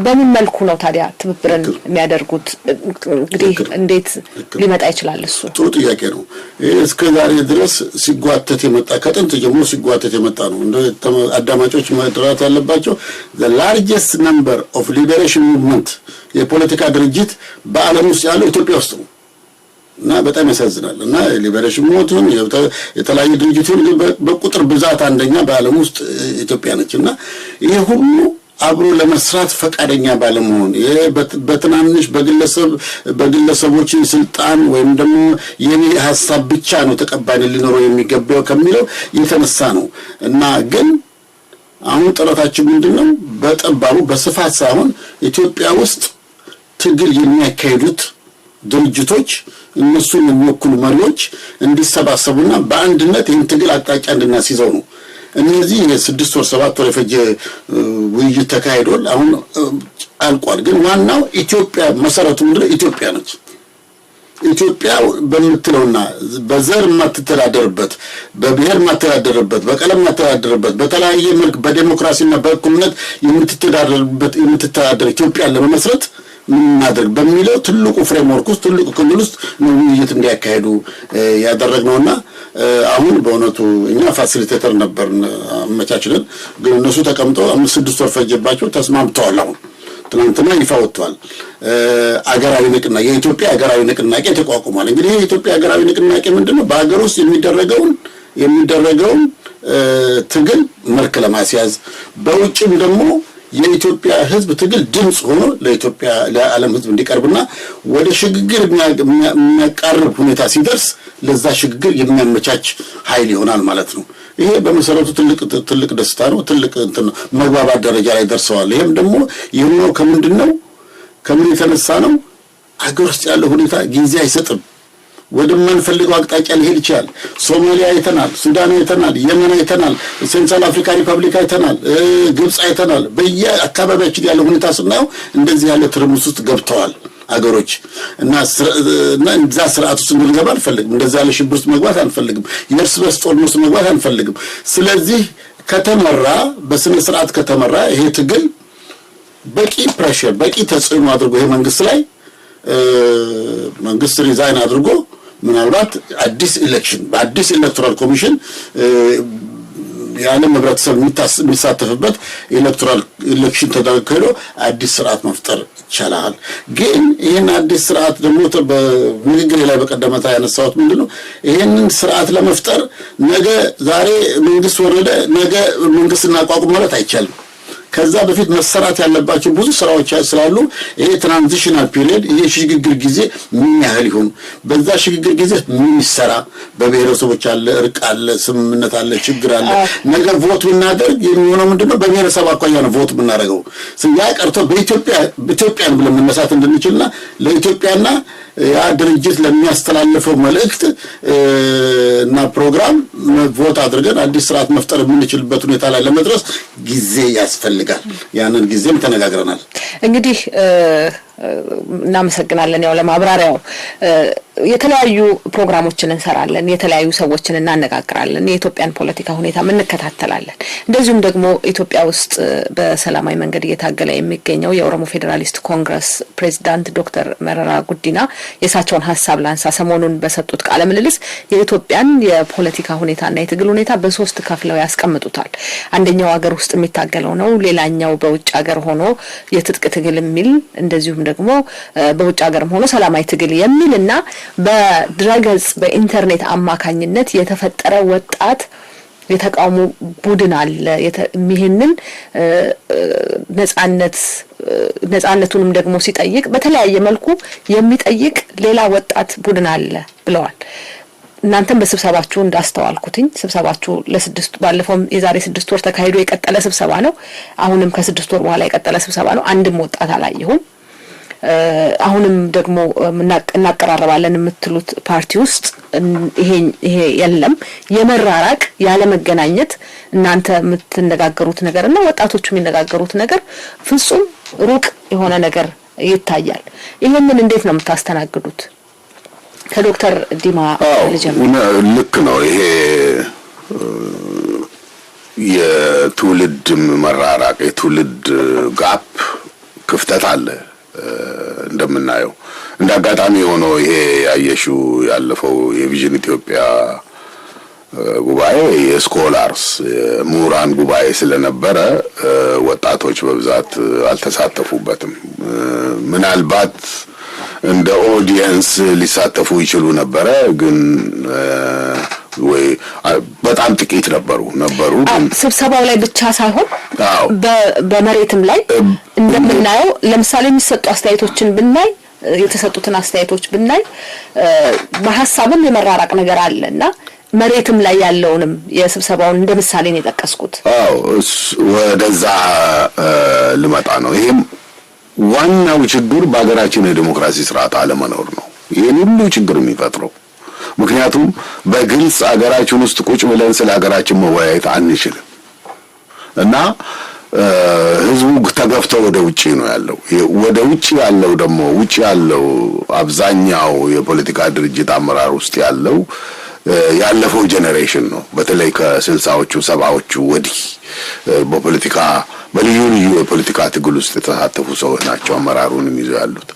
በምን መልኩ ነው ታዲያ ትብብርን የሚያደርጉት? እንግዲህ እንዴት ሊመጣ ይችላል? እሱ ጥሩ ጥያቄ ነው። እስከ ዛሬ ድረስ ሲጓተት የመጣ ከጥንት ጀምሮ ሲጓተት የመጣ ነው። እንደ አዳማጮች መድራት ያለባቸው the largest number of liberation movement የፖለቲካ ድርጅት በአለም ውስጥ ያለው ኢትዮጵያ ውስጥ ነው። እና በጣም ያሳዝናል። እና ሊበሬሽን ሞቱን የተለያየ ድርጅቶች በቁጥር ብዛት አንደኛ በአለም ውስጥ ኢትዮጵያ ነችና ይሄ ሁሉ አብሮ ለመስራት ፈቃደኛ ባለመሆን በትናንሽ በግለሰቦች ስልጣን ወይም ደግሞ የኔ ሐሳብ ብቻ ነው ተቀባይነት ሊኖረው የሚገባው ከሚለው የተነሳ ነው እና ግን አሁን ጥረታችን ምንድነው በጠባቡ በስፋት ሳይሆን ኢትዮጵያ ውስጥ ትግል የሚያካሂዱት ድርጅቶች እነሱን የሚወክሉ መሪዎች እንዲሰባሰቡና በአንድነት ይህን ትግል አቅጣጫ እንድናስይዘው ነው። እነዚህ 6 ወር 7 ወር የፈጀ ውይይት ተካሂዷል። አሁን አልቋል። ግን ዋናው ኢትዮጵያ መሰረቱ ምንድነው? ኢትዮጵያ ነች። ኢትዮጵያ በምትለውና በዘር ማትተዳደርበት በብሔር ማትተዳደርበት በቀለም ማትተዳደርበት በተለያየ መልክ በዲሞክራሲና በእኩልነት የምትተዳደር ኢትዮጵያን ለመመስረት ምን ማድረግ በሚለው ትልቁ ፍሬምወርክ ውስጥ ትልቁ ክልል ውስጥ ውይይት እንዲያካሂዱ ያደረግነውና አሁን በእውነቱ እኛ ፋሲሊቴተር ነበርን አመቻችልን። ግን እነሱ ተቀምጠው 5-6 ወር ፈጀባቸው ተስማምተዋል። አሁን ትናንትና ይፋ ወጥቷል። አገራዊ ንቅናቄ የኢትዮጵያ አገራዊ ንቅናቄ ተቋቁሟል። እንግዲህ የኢትዮጵያ አገራዊ ንቅናቄ ምንድነው? በአገር ውስጥ የሚደረገውን ትግል መልክ ለማስያዝ በውጭም ደግሞ የኢትዮጵያ ሕዝብ ትግል ድምጽ ሆኖ ለኢትዮጵያ ለዓለም ሕዝብ እንዲቀርብና ወደ ሽግግር የሚያቃርብ ሁኔታ ሲደርስ ለዛ ሽግግር የሚያመቻች ኃይል ይሆናል ማለት ነው። ይሄ በመሰረቱ ትልቅ ደስታ ነው። ትልቅ መግባባት ደረጃ ላይ ደርሰዋል። ይሄም ደግሞ የሆነው ከምን የተነሳ ነው? አገር ውስጥ ያለው ሁኔታ ጊዜ አይሰጥም። ወደማንፈልገው አቅጣጫ ሊሄድ ይችላል። ሶማሊያ አይተናል፣ ሱዳን አይተናል፣ የመን አይተናል፣ ሴንትራል አፍሪካ ሪፐብሊክ አይተናል፣ ግብጽ አይተናል። በየአካባቢያችን ያለው ሁኔታ ስናየው እንደዚህ ያለ ትርምስ ውስጥ ገብተዋል አገሮች እና እዛ ስርዓት ውስጥ እንድንገባ አንፈልግም። እንደዛ ያለ ሽብር ውስጥ መግባት አንፈልግም። የእርስ በርስ ጦርነት ውስጥ መግባት አንፈልግም። ስለዚህ በስነ ስርዓት ከተመራ ይሄ ትግል በቂ ፕሬሸር በቂ ተጽዕኖ አድርጎ ይሄ መንግስት ሪዛይን አድርጎ ምናልባት አዲስ ኤሌክሽን በአዲስ ኤሌክቶራል ኮሚሽን የዓለም ህብረተሰብ የሚሳተፍበት ኤሌክቶራል ኤሌክሽን ተደርጎ አዲስ ስርዓት መፍጠር ይቻላል። ግን ይሄን አዲስ ስርዓት ደግሞ በንግግር ላይ በቀደመታ ያነሳሁት ምንድነው ይሄንን ስርዓት ለመፍጠር ዛሬ መንግስት ወረደ ነገ መንግስት እናቋቁም ማለት አይቻልም። ከዛ በፊት መሰራት ያለባቸው ብዙ ስራዎች ስላሉ ይሄ ትራንዚሽናል ፒሪየድ ይሄ ሽግግር ጊዜ ምን ያህል ይሁን፣ በዛ ሽግግር ጊዜ ምን ይሰራ፣ በብሔረሰቦች አለ እርቅ አለ ስምምነት አለ ችግር አለ። ነገር ቮት ብናደርግ የሚሆነው ምንድነው በብሔረሰብ አቋያ ነው ቮት ብናደርገው ያ ቀርቶ በኢትዮጵያን ብለን መነሳት እንድንችልና ለኢትዮጵያና ያ ድርጅት ለሚያስተላልፈው መልእክት እና ፕሮግራም ቮት አድርገን አዲስ ስርዓት መፍጠር የምንችልበት ሁኔታ ላይ ለመድረስ ጊዜ ያስፈልጋል። ያንን ጊዜም ተነጋግረናል። እንግዲህ እናመሰግናለን። ያው ለማብራሪያው የተለያዩ ፕሮግራሞችን እንሰራለን፣ የተለያዩ ሰዎችን እናነጋግራለን፣ የኢትዮጵያን ፖለቲካ ሁኔታ እንከታተላለን። እንደዚሁም ደግሞ ኢትዮጵያ ውስጥ በሰላማዊ መንገድ እየታገለ የሚገኘው የኦሮሞ ፌዴራሊስት ኮንግረስ ፕሬዝዳንት ዶክተር መረራ ጉዲና የሳቸውን ሀሳብ ላንሳ። ሰሞኑን በሰጡት ቃለ ምልልስ የኢትዮጵያን የፖለቲካ ሁኔታና የትግል ሁኔታ በሶስት ከፍለው ያስቀምጡታል። አንደኛው ሀገር ውስጥ የሚታገለው ነው፣ ሌላኛው በውጭ ሀገር ሆኖ የትጥቅ ትግል የሚል፣ እንደዚሁም ደግሞ በውጭ ሀገርም ሆኖ ሰላማዊ ትግል የሚልና በድረገጽ በኢንተርኔት አማካኝነት የተፈጠረ ወጣት የተቃውሞ ቡድን አለ። ይህንን ነጻነቱንም ደግሞ ሲጠይቅ በተለያየ መልኩ የሚጠይቅ ሌላ ወጣት ቡድን አለ ብለዋል። እናንተም በስብሰባችሁ እንዳስተዋልኩትኝ ስብሰባችሁ ባለፈው የዛሬ 6 ወር ተካሂዶ የቀጠለ ስብሰባ ነው። አሁንም ከ6 ወር በኋላ የቀጠለ ስብሰባ ነው። አንድም ወጣት አላየሁም። አሁንም ደግሞ እናቀራረባለን የምትሉት ፓርቲ ውስጥ ይሄ የለም። የመራራቅ ያለ መገናኘት እናንተ የምትነጋገሩት ነገርና ወጣቶቹ የሚነጋገሩት ነገር ፍጹም ሩቅ የሆነ ነገር ይታያል። ይሄንን እንዴት ነው የምታስተናግዱት? ከዶክተር ዲማ ልጀምር። ልክ ነው። ይሄ የትውልድ መራራቅ የትውልድ ጋፕ ክፍተት አለ። እንደምናየው እንዳጋጣሚ ሆኖ ይሄ ያየሽው ያለፈው የቪዥን ኢትዮጵያ ጉባኤ የስኮላርስ ምሁራን ጉባኤ ስለነበረ ወጣቶች በብዛት አልተሳተፉበትም። ምናልባት እንደ ኦዲየንስ ሊሳተፉ ይችሉ ነበረ፣ ግን ወይ በጣም ጥቂት ነበሩ። ስብሰባው ላይ ብቻ ሳይሆን በመሬትም ላይ እንደምናየው ለምሳሌ የሚሰጡ አስተያየቶችን ብናይ የተሰጡትን አስተያየቶች ብናይ በሐሳብም የመራራቅ ነገር አለና መሬትም ላይ ያለውንም የስብሰባውን እንደ ምሳሌ ነው የጠቀስኩት። ወደዛ ልመጣ ነው። ይሄም ዋናው ችግር በአገራችን የዲሞክራሲ ስርዓት አለመኖር ነው ይሄን ሁሉ ችግር የሚፈጥረው። ምክንያቱም በግልጽ አገራችን ውስጥ ቁጭ ብለን ስለ አገራችን መወያየት አንችልም እና ህዝቡ ተገፍተው ወደ ውጪ ነው ያለው። ወደ ውጪ ያለው ደግሞ ውጪ ያለው አብዛኛው የፖለቲካ ድርጅት አመራር ውስጥ ያለው ያለፈው ጄኔሬሽን ነው። በተለይ ከ60ዎቹ 70ዎቹ ወዲህ በፖለቲካ በልዩ ልዩ የፖለቲካ ትግል ውስጥ የተሳተፉ ሰዎች ናቸው አመራሩንም ይዘው ያሉት።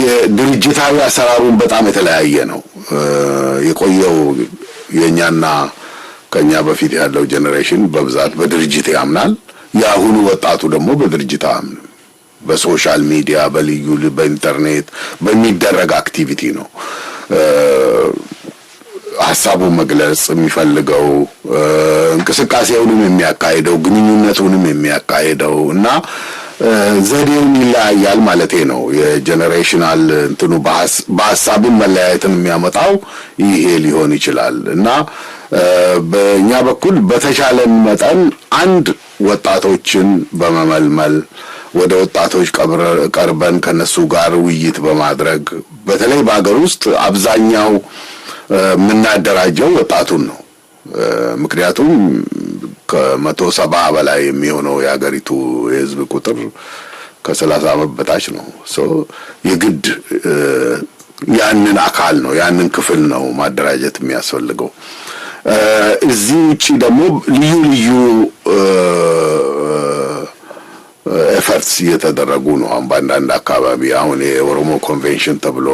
የድርጅታዊ አሰራሩን በጣም የተለያየ ነው የቆየው። የኛና ከኛ በፊት ያለው ጄኔሬሽን በብዛት በድርጅት ያምናል። የአሁኑ ወጣቱ ደግሞ በድርጅት አያምንም። በሶሻል ሚዲያ በልዩ በኢንተርኔት በሚደረግ አክቲቪቲ ነው ሐሳቡን መግለጽ የሚፈልገው፣ እንቅስቃሴውንም የሚያካሂደው፣ ግንኙነቱንም የሚያካሂደው እና ዘዴውን ይለያያል ማለቴ ነው። የጄኔሬሽናል እንትኑ በሐሳብን መለያየትን የሚያመጣው ይሄ ሊሆን ይችላል እና በእኛ በኩል በተቻለን መጠን አንድ ወጣቶችን በመመልመል ወደ ወጣቶች ቀርበን ከነሱ ጋር ውይይት በማድረግ በተለይ በአገር ውስጥ አብዛኛው የምናደራጀው ወጣቱን ነው። ምክንያቱም ከ170 በላይ የሚሆነው የሀገሪቱ የህዝብ ቁጥር ከ30 ዓመት በታች ነው። የግድ ያንን አካል ነው ያንን ክፍል ነው ማደራጀት የሚያስፈልገው። እዚህ ውጪ ደግሞ ልዩ ልዩ ኤፈርትስ እየተደረጉ ነው። በአንዳንድ አካባቢ አሁን የኦሮሞ ኮንቬንሽን ተብሎ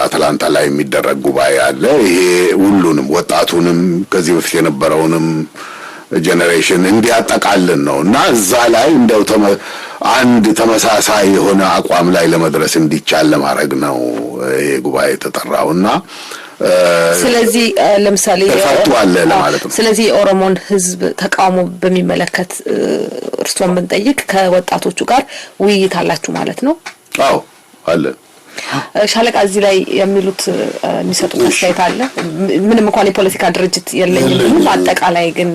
አትላንታ ላይ የሚደረግ ጉባኤ አለ። ይሄ ሁሉንም ወጣቱንም ከዚህ በፊት የነበረውንም ጄኔሬሽን እንዲያጠቃልን ነው እና እዛ ላይ እንደው አንድ ተመሳሳይ የሆነ አቋም ላይ ለመድረስ እንዲቻል ለማድረግ ነው ይሄ ጉባኤ የተጠራውና ስለዚህ ለምሳሌ ተፈቷል ለማለት ነው። ስለዚህ የኦሮሞን ህዝብ ተቃውሞ በሚመለከት እርስዎን ብንጠይቅ ከወጣቶቹ ጋር ውይይት አላችሁ ማለት ነው? አዎ አለ። ሻለቃ እዚህ ላይ የሚሉት የሚሰጡት አስተያየት አለ? ምንም እንኳን የፖለቲካ ድርጅት የለኝም አጠቃላይ ግን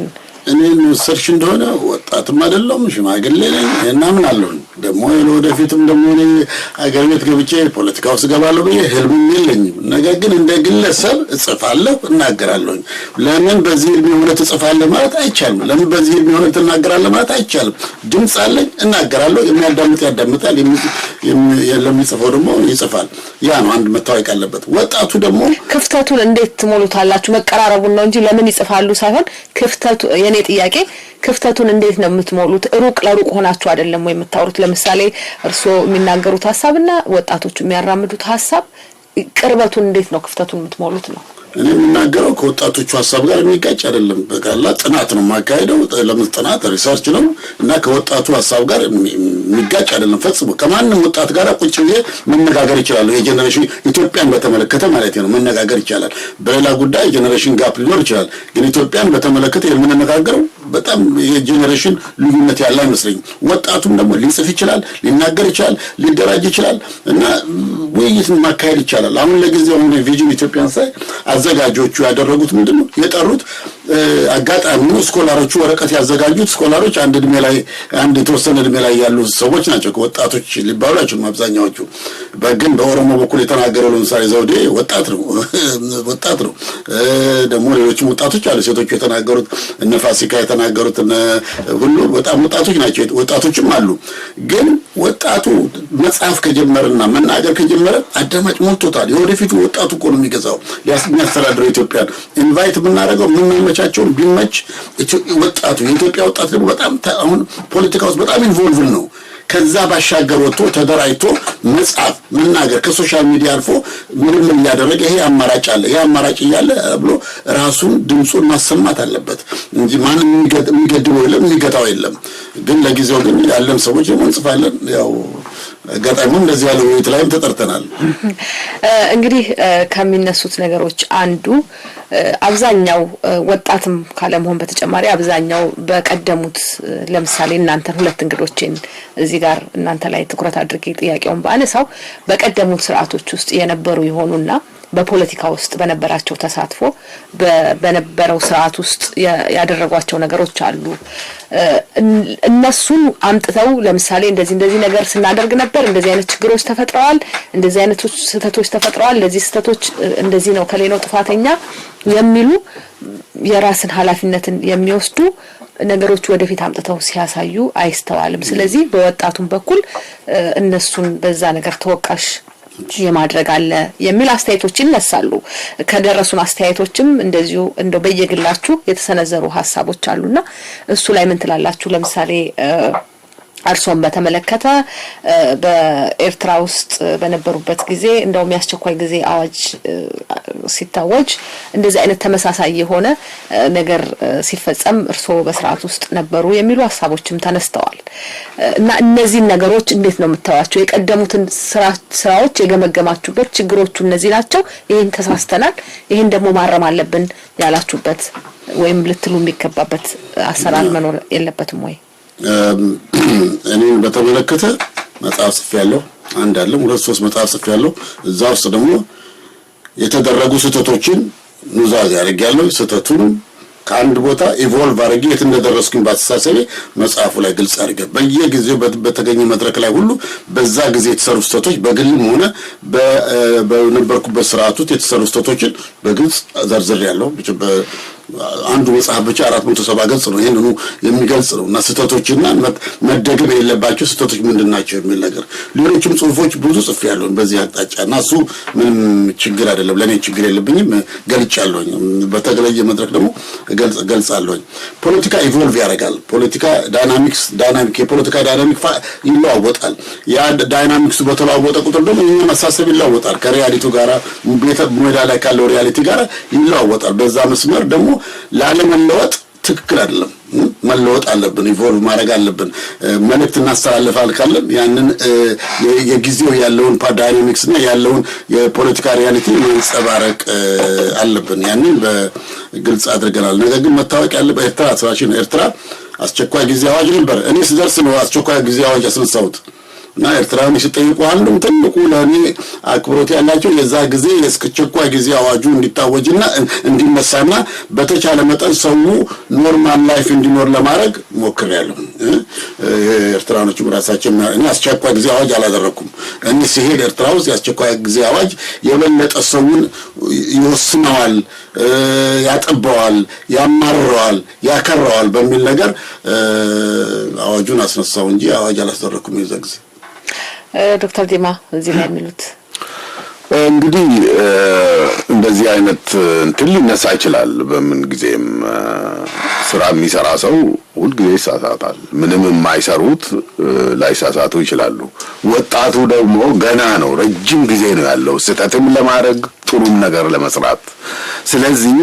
እኔን ሰርሽ እንደሆነ ወጣትም አይደለም ሽማግሌ ነኝ እና ምን አለው ደግሞ ለወደፊትም ደግሞ እኔ አገር ቤት ገብቼ ፖለቲካ ውስጥ ገባለሁ ብዬ ህልም የለኝም። ነገር ግን እንደ ግለሰብ እጽፋለሁ እናገራለሁ። ለምን በዚህ እድሜ ሆነ ትጽፋለህ ማለት አይቻልም። ለምን በዚህ እድሜ ሆነ ትናገራለህ ማለት አይቻልም። ድምጽ አለኝ እናገራለሁ። የሚያዳምጥ ያዳምጣል፣ የሚጽፈው ደግሞ ይጽፋል። ያ ነው አንድ መታወቅ ያለበት። ወጣቱ ደግሞ ክፍተቱን እንዴት ትሞሉታላችሁ? መቀራረቡን ነው እንጂ ለምን ይጽፋሉ ሳይሆን ክፍተቱ የኔ ጥያቄ ክፍተቱን እንዴት ነው የምትሞሉት? ሩቅ ለሩቅ ሆናችሁ አይደለም ወይ የምታወሩት? ለምሳሌ እርስዎ የሚናገሩት ሐሳብና ወጣቶቹ የሚያራምዱት ሐሳብ ቅርበቱን እንዴት ነው ክፍተቱን የምትሞሉት ነው? እኔ የምናገረው ከወጣቶቹ ሐሳብ ጋር የሚጋጭ አይደለም። በቃላ ጥናት ነው ማካሄደው። ለምን ጥናት ሪሰርች ነው እና ከወጣቱ ሐሳብ ጋር የሚጋጭ አይደለም ፈጽሞ። ከማንም ወጣት ጋር ቁጭ ብዬ መነጋገር ይችላል። የጄኔሬሽን ኢትዮጵያን በተመለከተ ማለት ነው መነጋገር ይችላል። በሌላ ጉዳይ ጄኔሬሽን ጋፕ ሊኖር ይችላል። ግን ኢትዮጵያን በተመለከተ የምንነጋገረው በጣም የጄኔሬሽን ልዩነት ያለ አይመስለኝም። ወጣቱም ደግሞ ሊጽፍ ይችላል፣ ሊናገር ይችላል፣ ሊደራጅ ይችላል እና ውይይትን ማካሄድ ይቻላል። አሁን ለጊዜው ሆነ ቪዥን ኢትዮጵያን ሳይ አዘጋጆቹ ያደረጉት ምንድነው የጠሩት አጋጣሚ ስኮላሮቹ ወረቀት ያዘጋጁት ስኮላሮች አንድ እድሜ ላይ አንድ የተወሰነ እድሜ ላይ ያሉ ሰዎች ናቸው። ወጣቶች ሊባሉ አይችሉም አብዛኛዎቹ። ግን በኦሮሞ በኩል የተናገረው ለምሳሌ ዘውዴ ወጣት ነው። ደግሞ ሌሎችም ወጣቶች አሉ። ሴቶቹ የተናገሩት እነ ፋሲካ የተናገሩት ሁሉ በጣም ወጣቶች ናቸው። ወጣቶችም አሉ። ግን ወጣቱ መጽሐፍ ከጀመረና መናገር ከጀመረ አዳማጭ ሞልቶታል። የወደፊቱ ወጣቱ እኮ ነው የሚገዛው የሚያስተዳድረው ኢትዮጵያን። ኢንቫይት የምናደርገው የምናመቻቸውን ቢመች ወጣቱ የኢትዮጵያ ወጣት ደግሞ በጣም አሁን ፖለቲካ ውስጥ በጣም ኢንቮልቭ ነው። ከዛ ባሻገር ወጥቶ ተደራጅቶ መጽሐፍ መናገር ከሶሻል ሚዲያ አልፎ ምንም ያደረገ ይሄ አማራጭ አለ። ይሄ አማራጭ እያለ ብሎ ራሱን ድምጹን ማሰማት አለበት እንጂ ማንም የሚገድበው የለም የሚገታው የለም። ግን ለጊዜው ግን ያለን ሰዎች ደግሞ እንጽፋለን። ያው ገጣሙ እንደዚህ ያለው ውይይት ላይም ተጠርተናል። እንግዲህ ከሚነሱት ነገሮች አንዱ አብዛኛው ወጣትም ካለመሆን በተጨማሪ አብዛኛው በቀደሙት ለምሳሌ እናንተን ሁለት እንግዶችን እዚህ ጋር እናንተ ላይ ትኩረት አድርጌ ጥያቄውን ባነሳው በቀደሙት ስርዓቶች ውስጥ የነበሩ ይሆኑና በፖለቲካ ውስጥ በነበራቸው ተሳትፎ በነበረው ስርዓት ውስጥ ያደረጓቸው ነገሮች አሉ። እነሱን አምጥተው ለምሳሌ እንደዚህ ነገር ስናደርግ ነበር፣ እንደዚህ አይነት ችግሮች ተፈጥረዋል፣ እንደዚህ አይነት ስህተቶች ተፈጥረዋል፣ ለዚህ ስህተቶች እንደዚህ ነው ከሌላው ጥፋተኛ የሚሉ የራስን ኃላፊነትን የሚወስዱ ነገሮች ወደፊት አምጥተው ሲያሳዩ አይስተዋልም። ስለዚህ በወጣቱም በኩል እነሱን በዛ ነገር ተወቃሽ የማድረግ አለ የሚል አስተያየቶች ይነሳሉ። ከደረሱን አስተያየቶችም እንደዚሁ እንደው በየግላችሁ የተሰነዘሩ ሐሳቦች አሉና እሱ ላይ ምን ትላላችሁ? ለምሳሌ አርሶን በተመለከተ በኤርትራ ውስጥ በነበሩበት ጊዜ እንደው የሚያስቸኳይ ጊዜ አዋጅ ሲታወጅ እንደዚህ አይነት ተመሳሳይ የሆነ ነገር ሲፈጸም እርሶ በስርዓት ውስጥ ነበሩ የሚሉ ሐሳቦችም ተነስተዋል እና እነዚህ ነገሮች እንዴት ነው የምታዩአቸው? የቀደሙትን ስራዎች የገመገማችሁበት ችግሮቹ እነዚህ ናቸው፣ ይሄን ተሳስተናል፣ ይሄን ደግሞ ማረም አለብን ያላችሁበት ወይም ልትሉ የሚገባበት አሰራር መኖር የለበትም ወይ? እኔን በተመለከተ መጽሐፍ ጽፌያለሁ። አንድ አለ 2-3 መጽሐፍ ጽፌያለሁ። እዛ ውስጥ ደግሞ የተደረጉ ስህተቶችን ኑዛዜ አድርጌያለሁ። ስህተቱን ከአንድ ቦታ ኢቮልቭ አድርጌ የት እንደደረስኩኝ ባስተሳሰቤ መጽሐፉ ላይ ግልጽ አድርጌ በየጊዜው በተገኘ መድረክ ላይ ሁሉ በዛ ጊዜ የተሰሩ ስህተቶች በግልም ሆነ በነበርኩበት ስርዓት ውስጥ የተሰሩ ስህተቶችን በግልጽ ዘርዝሬያለሁ። አንዱ መጽሐፍ ብቻ 470 ገጽ ነው። ይሄንኑ የሚገልጽ ነው እና ስህተቶችና መደገም የሌለባቸው ስህተቶች ምንድናቸው የሚል ነገር ሌሎችም ጽሁፎች ብዙ ጽፌያለሁ በዚህ አቅጣጫና እሱ ምንም ችግር አይደለም፣ ለኔ ችግር የለብኝም። ገልጫለሁ። በተገለየ መድረክ ደግሞ ገልጻለሁ። ፖለቲካ ኢቮልቭ ያደርጋል። ፖለቲካ ዳይናሚክ የፖለቲካ ዳይናሚክ ይለዋወጣል። ያ ዳይናሚክሱ በተለዋወጠ ቁጥር ደግሞ የኛ መሳሰብ ይለዋወጣል። ከሪያሊቲው ጋራ ሜዳ ላይ ካለው ሪያሊቲ ጋራ ይለዋወጣል። በዛ መስመር ደግሞ ላለመለወጥ ትክክል አይደለም። መለወጥ አለብን፣ ኢቮልቭ ማድረግ አለብን። መልእክት እናስተላልፋለን ካለን ያንን የጊዜው ያለውን ዳይናሚክስ እና ያለውን የፖለቲካ ሪያሊቲ ማንጸባረቅ አለብን። ያንን በግልጽ አድርገናል። ነገር ግን መታወቅ ያለበት ኤርትራ አስቸኳይ ጊዜ አዋጅ ነበር። እኔ ስደርስ ነው አስቸኳይ ጊዜ አዋጅ ያስነሳሁት እና ኤርትራን ሲጠይቁ አንዱም ትልቁ ለኔ አክብሮት ያላቸው የዛ ጊዜ የአስቸኳይ ጊዜ አዋጁ እንዲታወጅና እንዲነሳና በተቻለ መጠን ሰው ኖርማል ላይፍ እንዲኖር ለማድረግ ሞክሬያለሁ። ኤርትራኖቹ ራሳቸው እኔ አስቸኳይ ጊዜ አዋጅ አላደረኩም። እኔ ሲሄድ ኤርትራ ውስጥ የአስቸኳይ ጊዜ አዋጅ የበለጠ ሰውን ይወስነዋል፣ ያጠበዋል፣ ያማርረዋል፣ ያከረዋል በሚል ነገር አዋጁን አስነሳው እንጂ አዋጅ አላስደረኩም የዛ ጊዜ። ዶክተር ዲማ እዚህ ላይ የሚሉት እንግዲህ እንደዚህ አይነት እንትን ሊነሳ ይችላል። በምን ጊዜም ስራ የሚሰራ ሰው ሁልጊዜ ይሳሳታል። ምንም የማይሰሩት ላይሳሳቱ ይችላሉ። ወጣቱ ደግሞ ገና ነው፣ ረጅም ጊዜ ነው ያለው ስህተትም ለማድረግ ጥሩም ነገር ለመስራት። ስለዚህ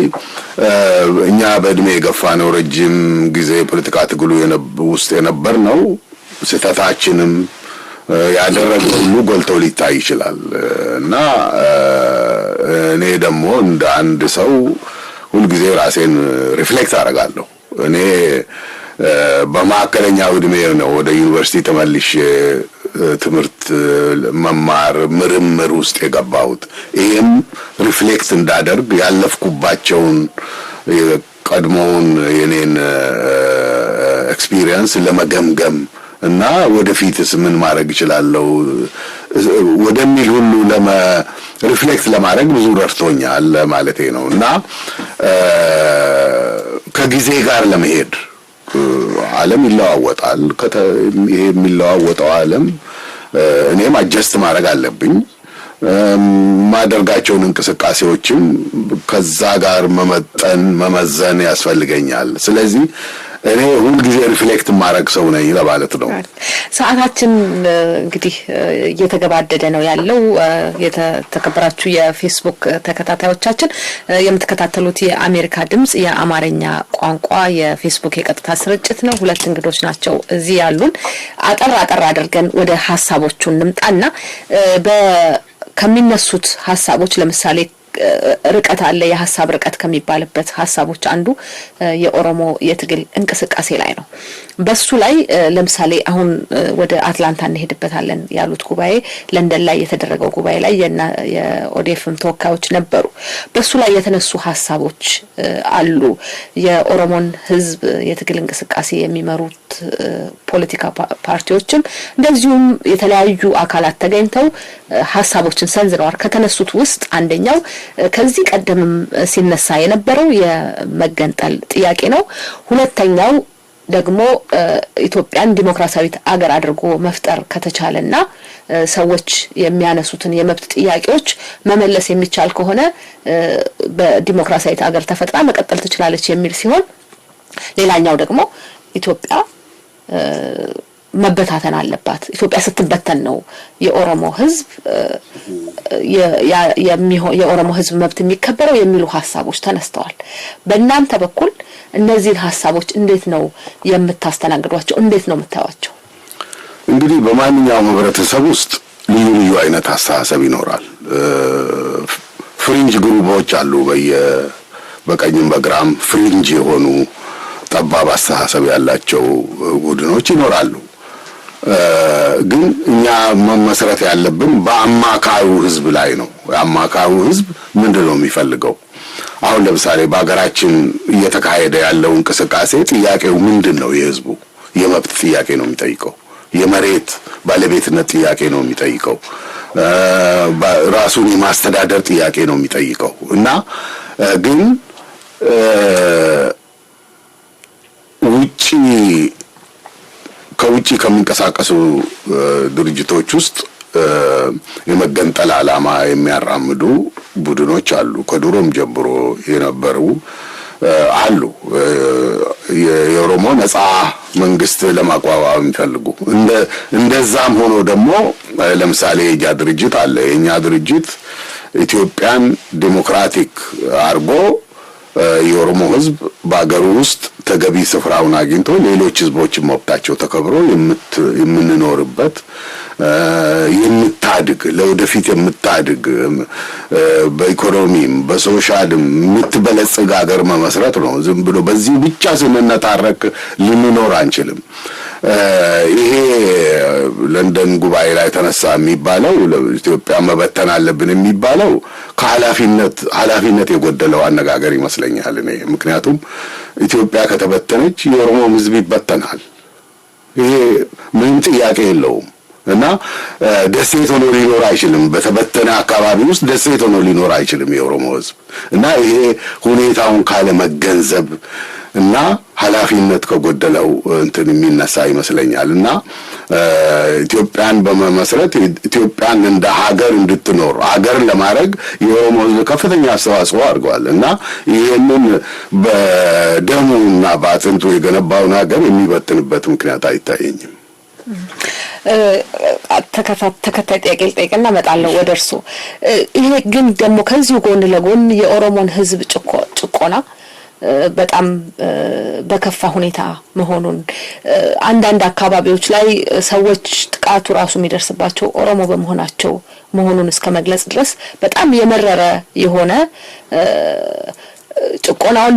እኛ በእድሜ የገፋ ነው ረጅም ጊዜ ፖለቲካ ትግሉ ውስጥ የነበር ነው ስህተታችንም ያደረገው ሁሉ ጎልቶ ሊታይ ይችላል እና እኔ ደግሞ እንደ አንድ ሰው ሁልጊዜ ራሴን ሪፍሌክት አደርጋለሁ። እኔ በማዕከለኛው እድሜ ነው ወደ ዩኒቨርሲቲ ተመልሼ ትምህርት መማር ምርምር ውስጥ የገባሁት። ይሄም ሪፍሌክት እንዳደርግ ያለፍኩባቸውን ቀድሞውን የኔን ኤክስፒሪየንስ ለመገምገም እና ወደፊትስ ምን ማድረግ እችላለሁ ወደሚል ሁሉ ሪፍሌክት ለማድረግ ብዙ ረድቶኛል ማለቴ ነው እና ከጊዜ ጋር ለመሄድ ዓለም ይለዋወጣል። ይሄ የሚለዋወጠው ዓለም እኔም አጀስት ማድረግ አለብኝ። ማደርጋቸውን እንቅስቃሴዎችም ከዛ ጋር መመዘን ያስፈልገኛል። ስለዚህ እኔ ሁሉ ጊዜ ሪፍሌክት ማድረግ ሰው ነኝ ለማለት ነው። ሰዓታችን እንግዲህ እየተገባደደ ነው ያለው። የተከበራችሁ የፌስቡክ ተከታታዮቻችን የምትከታተሉት የአሜሪካ ድምጽ የአማርኛ ቋንቋ የፌስቡክ የቀጥታ ስርጭት ነው። ሁለት እንግዶች ናቸው እዚህ ያሉን። አጠር አድርገን ወደ ሀሳቦቹ እንምጣና ከሚነሱት ሀሳቦች ለምሳሌ ርቀት አለ። የሐሳብ ርቀት ከሚባልበት ሐሳቦች አንዱ የኦሮሞ የትግል እንቅስቃሴ ላይ ነው። በሱ ላይ ለምሳሌ አሁን ወደ አትላንታ እንሄድበታለን ያሉት ጉባኤ ለንደን ላይ የተደረገው ጉባኤ ላይ የኦዴፍም ተወካዮች ነበሩ። በሱ ላይ የተነሱ ሐሳቦች አሉ። የኦሮሞን ህዝብ የትግል እንቅስቃሴ የሚመሩት ፖለቲካ ፓርቲዎችም እንደዚሁም የተለያዩ አካላት ተገኝተው ሐሳቦችን ሰንዝረዋል። ከተነሱት ውስጥ አንደኛው ከዚህ ቀደምም ሲነሳ የነበረው የመገንጠል ጥያቄ ነው። ሁለተኛው ደግሞ ኢትዮጵያን ዲሞክራሲያዊት አገር አድርጎ መፍጠር ከተቻለና ሰዎች የሚያነሱትን የመብት ጥያቄዎች መመለስ የሚቻል ከሆነ በዲሞክራሲያዊት አገር ተፈጥራ መቀጠል ትችላለች የሚል ሲሆን፣ ሌላኛው ደግሞ ኢትዮጵያ መበታተን አለባት። ኢትዮጵያ ስትበተን ነው የኦሮሞ ህዝብ የኦሮሞ ህዝብ መብት የሚከበረው የሚሉ ሐሳቦች ተነስተዋል። በእናንተ በኩል እነዚህን ሐሳቦች እንዴት ነው የምታስተናግዷቸው? እንዴት ነው የምታዩዋቸው? እንግዲህ በማንኛውም ህብረተሰብ ውስጥ ልዩ አይነት አስተሳሰብ ይኖራል። ፍሪንጅ ግሩፖች አሉ። በቀኝም በግራም ፍሪንጅ የሆኑ ጠባብ አስተሳሰብ ያላቸው ቡድኖች ይኖራሉ። ግን እኛ መመስረት ያለብን በአማካዩ ህዝብ ላይ ነው። የአማካዩ ህዝብ ምንድነው የሚፈልገው? አሁን ለምሳሌ በአገራችን እየተካሄደ ያለው እንቅስቃሴ ጥያቄው ምንድነው? የህዝቡ የመብት ጥያቄ ነው የሚጠይቀው። የመሬት ባለቤትነት ጥያቄ ነው የሚጠይቀው። ራሱን የማስተዳደር ጥያቄ ነው የሚጠይቀው እና ግን ከውጪ ከሚንቀሳቀሱ ድርጅቶች ውስጥ የመገንጠል ዓላማ የሚያራምዱ ቡድኖች አሉ። ከድሮም ጀምሮ የነበሩ አሉ። የኦሮሞ ነጻ መንግስት ለማቋቋም የሚፈልጉ እንደዛም ሆኖ ደግሞ ለምሳሌ የኛ ድርጅት አለ። የኛ ድርጅት ኢትዮጵያን ዲሞክራቲክ አርጎ የኦሮሞ ህዝብ በአገሩ ውስጥ ተገቢ ስፍራውን አግኝቶ ሌሎች ህዝቦችን መብታቸው ተከብሮ የምንኖርበት የምታድግ ለወደፊት የምታድግ በኢኮኖሚም በሶሻልም የምትበለጽግ ሀገር መመስረት ነው። ዝም ብሎ በዚህ ብቻ ስንነታረክ ልንኖር አንችልም። ይሄ ለንደን ጉባኤ ላይ ተነሳ የሚባለው ኢትዮጵያ መበተን አለብን የሚባለው ከኃላፊነት የጎደለው አነጋገር ይመስለኛል እኔ። ምክንያቱም ኢትዮጵያ ከተበተነች የኦሮሞ ህዝብ ይበተናል። ይሄ ምንም ጥያቄ የለውም እና ደሴት ሆኖ ሊኖር አይችልም። በተበተነ አካባቢ ውስጥ ደሴት ሆኖ ሊኖር አይችልም የኦሮሞ ህዝብ እና ይሄ ሁኔታውን ካለ መገንዘብ እና ኃላፊነት ከጎደለው እንትን የሚነሳ ይመስለኛል እና ኢትዮጵያን በመመስረት ኢትዮጵያን እንደ ሀገር እንድትኖር ሀገር ለማድረግ የኦሮሞ ህዝብ ከፍተኛ አስተዋጽኦ አድርጓል እና ይሄንን በደሙና በአጥንቱ የገነባውን ሀገር የሚበትንበት ምክንያት አይታየኝም። ተከታይ ጥያቄ ልጠይቅና እመጣለሁ ወደ እርሱ። ይሄ ግን ደግሞ ከዚሁ ጎን ለጎን የኦሮሞን ህዝብ ጭቆና በጣም በከፋ ሁኔታ መሆኑን አንዳንድ አካባቢዎች ላይ ሰዎች ጥቃቱ ራሱ የሚደርስባቸው ኦሮሞ በመሆናቸው መሆኑን እስከ መግለጽ ድረስ በጣም የመረረ የሆነ ጭቆናውን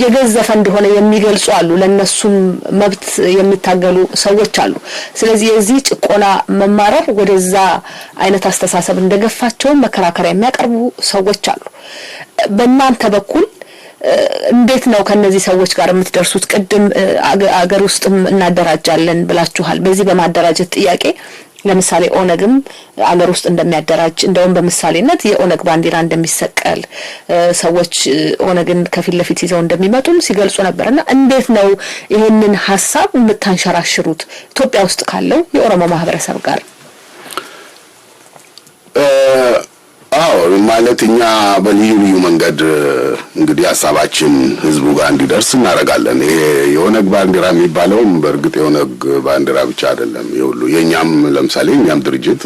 የገዘፈ እንደሆነ የሚገልጹ አሉ። ለነሱም መብት የሚታገሉ ሰዎች አሉ። ስለዚህ የዚህ ጭቆና መማረር ወደዛ አይነት አስተሳሰብ እንደገፋቸው መከራከሪያ የሚያቀርቡ ሰዎች አሉ። በእናንተ በኩል እንዴት ነው ከነዚህ ሰዎች ጋር የምትደርሱት? ቅድም አገር ውስጥም እናደራጃለን ብላችኋል። በዚህ በማደራጀት ጥያቄ ለምሳሌ ኦነግም አገር ውስጥ እንደሚያደራጅ እንደውም በምሳሌነት የኦነግ ባንዲራ እንደሚሰቀል ሰዎች ኦነግን ከፊት ለፊት ይዘው እንደሚመጡም ሲገልጹ ነበርና እንዴት ነው ይሄንን ሐሳብ የምታንሸራሽሩት ኢትዮጵያ ውስጥ ካለው የኦሮሞ ማህበረሰብ ጋር? እኛ ማለት እኛ በልዩ ልዩ መንገድ እንግዲህ ሀሳባችን ህዝቡ ጋር እንዲደርስ እናደርጋለን። ይሄ የኦነግ ባንዲራ የሚባለውም በእርግጥ የኦነግ ባንዲራ ብቻ አይደለም። ይሁሉ የኛም ለምሳሌ እኛም ድርጅት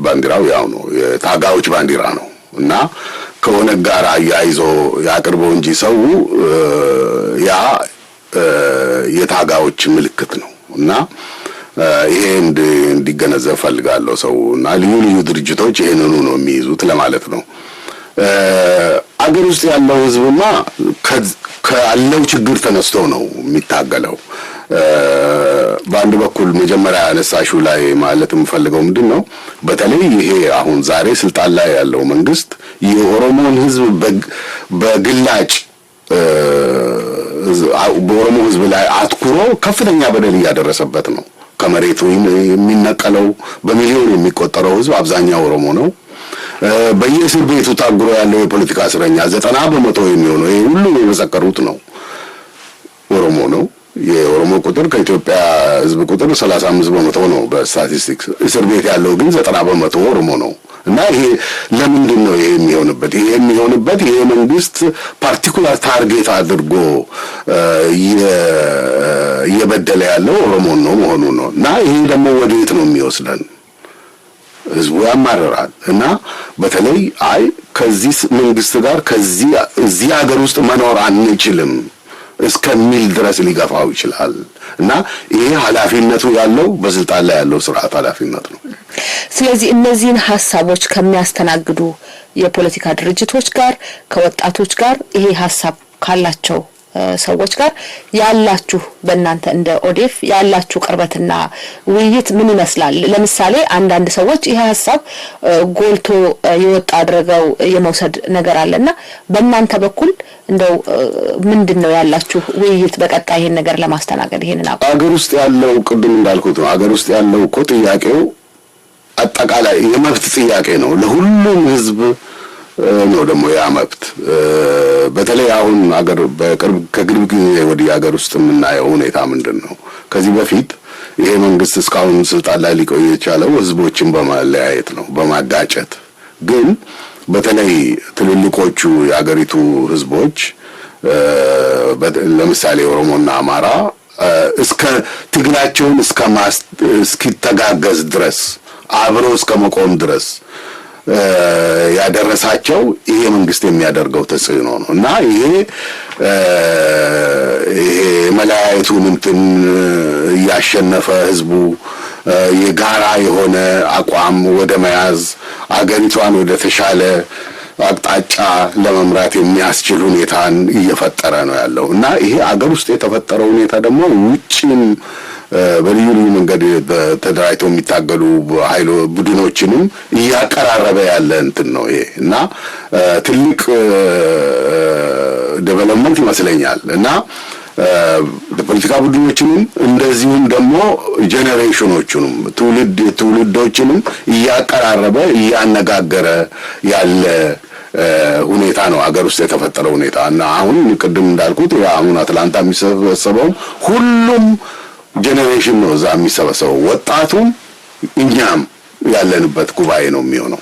ባንዲራው ያው ነው፣ የታጋዮች ባንዲራ ነው እና ከኦነግ ጋር አያይዞ ያቅርበው እንጂ ሰው ያ የታጋዮች ምልክት ነው እና ይሄ እንዲገነዘብ ፈልጋለሁ ሰው እና ልዩ ልዩ ድርጅቶች ይሄንኑ ነው የሚይዙት ለማለት ነው። አገር ውስጥ ያለው ህዝብማ ካለው ችግር ተነስቶ ነው የሚታገለው። በአንድ በኩል መጀመሪያ ያነሳሽው ላይ ማለት የምፈልገው ምንድነው በተለይ ይሄ አሁን ዛሬ ስልጣን ላይ ያለው መንግስት የኦሮሞን ህዝብ በግላጭ በኦሮሞ ህዝብ ላይ አትኩሮ ከፍተኛ በደል እያደረሰበት ነው። ከመሬቱ የሚነቀለው በሚሊዮን የሚቆጠረው ህዝብ አብዛኛው ኦሮሞ ነው። በየእስር ቤቱ ታጉሮ ያለው የፖለቲካ እስረኛ 90% የሚሆነው ይሄ ሁሉ የመሰከሩት ነው ኦሮሞ ነው። የኦሮሞ ቁጥር ከኢትዮጵያ ህዝብ ቁጥር 35% ነው በስታቲስቲክስ። እስር ቤት ያለው ግን 90% ኦሮሞ ነው እና ይሄ ለምንድን ነው ይሄ የሚሆንበት? ይሄ የሚሆንበት ይሄ መንግስት ፓርቲኩላር ታርጌት አድርጎ እየበደለ ያለው ኦሮሞን ነው መሆኑ ነው እና ይሄ ደግሞ ወዴት ነው የሚወስደን? ህዝቡ ያማረራል እና በተለይ ከዚህ መንግስት ጋር እዚህ ሀገር ውስጥ መኖር አንችልም እስከሚል ድረስ ሊገፋው ይችላል እና ይሄ ኃላፊነቱ ያለው በስልጣን ላይ ያለው ስርዓት ኃላፊነት ነው። ስለዚህ እነዚህን ሀሳቦች ከሚያስተናግዱ የፖለቲካ ድርጅቶች ጋር ከወጣቶች ጋር ይሄ ሀሳብ ካላቸው ሰዎች ጋር ያላችሁ በእናንተ እንደ ኦዴፍ ያላችሁ ቅርበትና ውይይት ምን ይመስላል? ለምሳሌ አንዳንድ ሰዎች ይሄ ሀሳብ ጎልቶ የወጣ አድርገው የመውሰድ ነገር አለና በእናንተ በኩል እንደው ምንድነው ያላችሁ ውይይት በቀጣይ ይሄን ነገር ለማስተናገድ? ይሄንን አገር ውስጥ ያለው ቅድም እንዳልኩት ነው። አገር ውስጥ ያለው እኮ ጥያቄው አጠቃላይ የመብት ጥያቄ ነው ለሁሉም ህዝብ ነው ደግሞ ያ መብት። በተለይ አሁን ከቅርብ ጊዜ ወዲህ ሀገር ውስጥ የምናየው ሁኔታ ምንድን ነው? ከዚህ በፊት ይሄ መንግስት እስካሁን ስልጣን ላይ ሊቆይ የቻለው ህዝቦችን በማለያየት ነው፣ በማጋጨት። ግን በተለይ ትልልቆቹ የአገሪቱ ህዝቦች ለምሳሌ ኦሮሞና አማራ እስከ ትግላቸውን እስኪተጋገዝ ድረስ አብሮ እስከ መቆም ድረስ ያደረሳቸው ይሄ መንግስት የሚያደርገው ተጽዕኖ ነው እና ይሄ መለያየቱን እንትን እያሸነፈ ህዝቡ የጋራ የሆነ አቋም ወደ መያዝ አገሪቷን ወደ ተሻለ አቅጣጫ ለመምራት የሚያስችል ሁኔታን እየፈጠረ ነው ያለው እና ይሄ አገር ውስጥ የተፈጠረው ሁኔታ ደግሞ ውጪም በልዩ ልዩ መንገድ ተደራጅተው የሚታገሉ ቡድኖችንም እያቀራረበ ያለ እንትን ነው ይሄ እና ትልቅ ዴቨሎፕመንት ይመስለኛል እና ፖለቲካ ቡድኖችንም እንደዚሁም ደግሞ ጄኔሬሽኖችንም ትውልዶችንም እያቀራረበ እያነጋገረ ያለ ሁኔታ ነው አገር ውስጥ የተፈጠረው ሁኔታ እና አሁን ቅድም እንዳልኩት አሁን አትላንታ የሚሰበሰበው ሁሉም ጄኔሬሽን ነው እዛ የሚሰበሰበው፣ ወጣቱም እኛም ያለንበት ጉባኤ ነው የሚሆነው።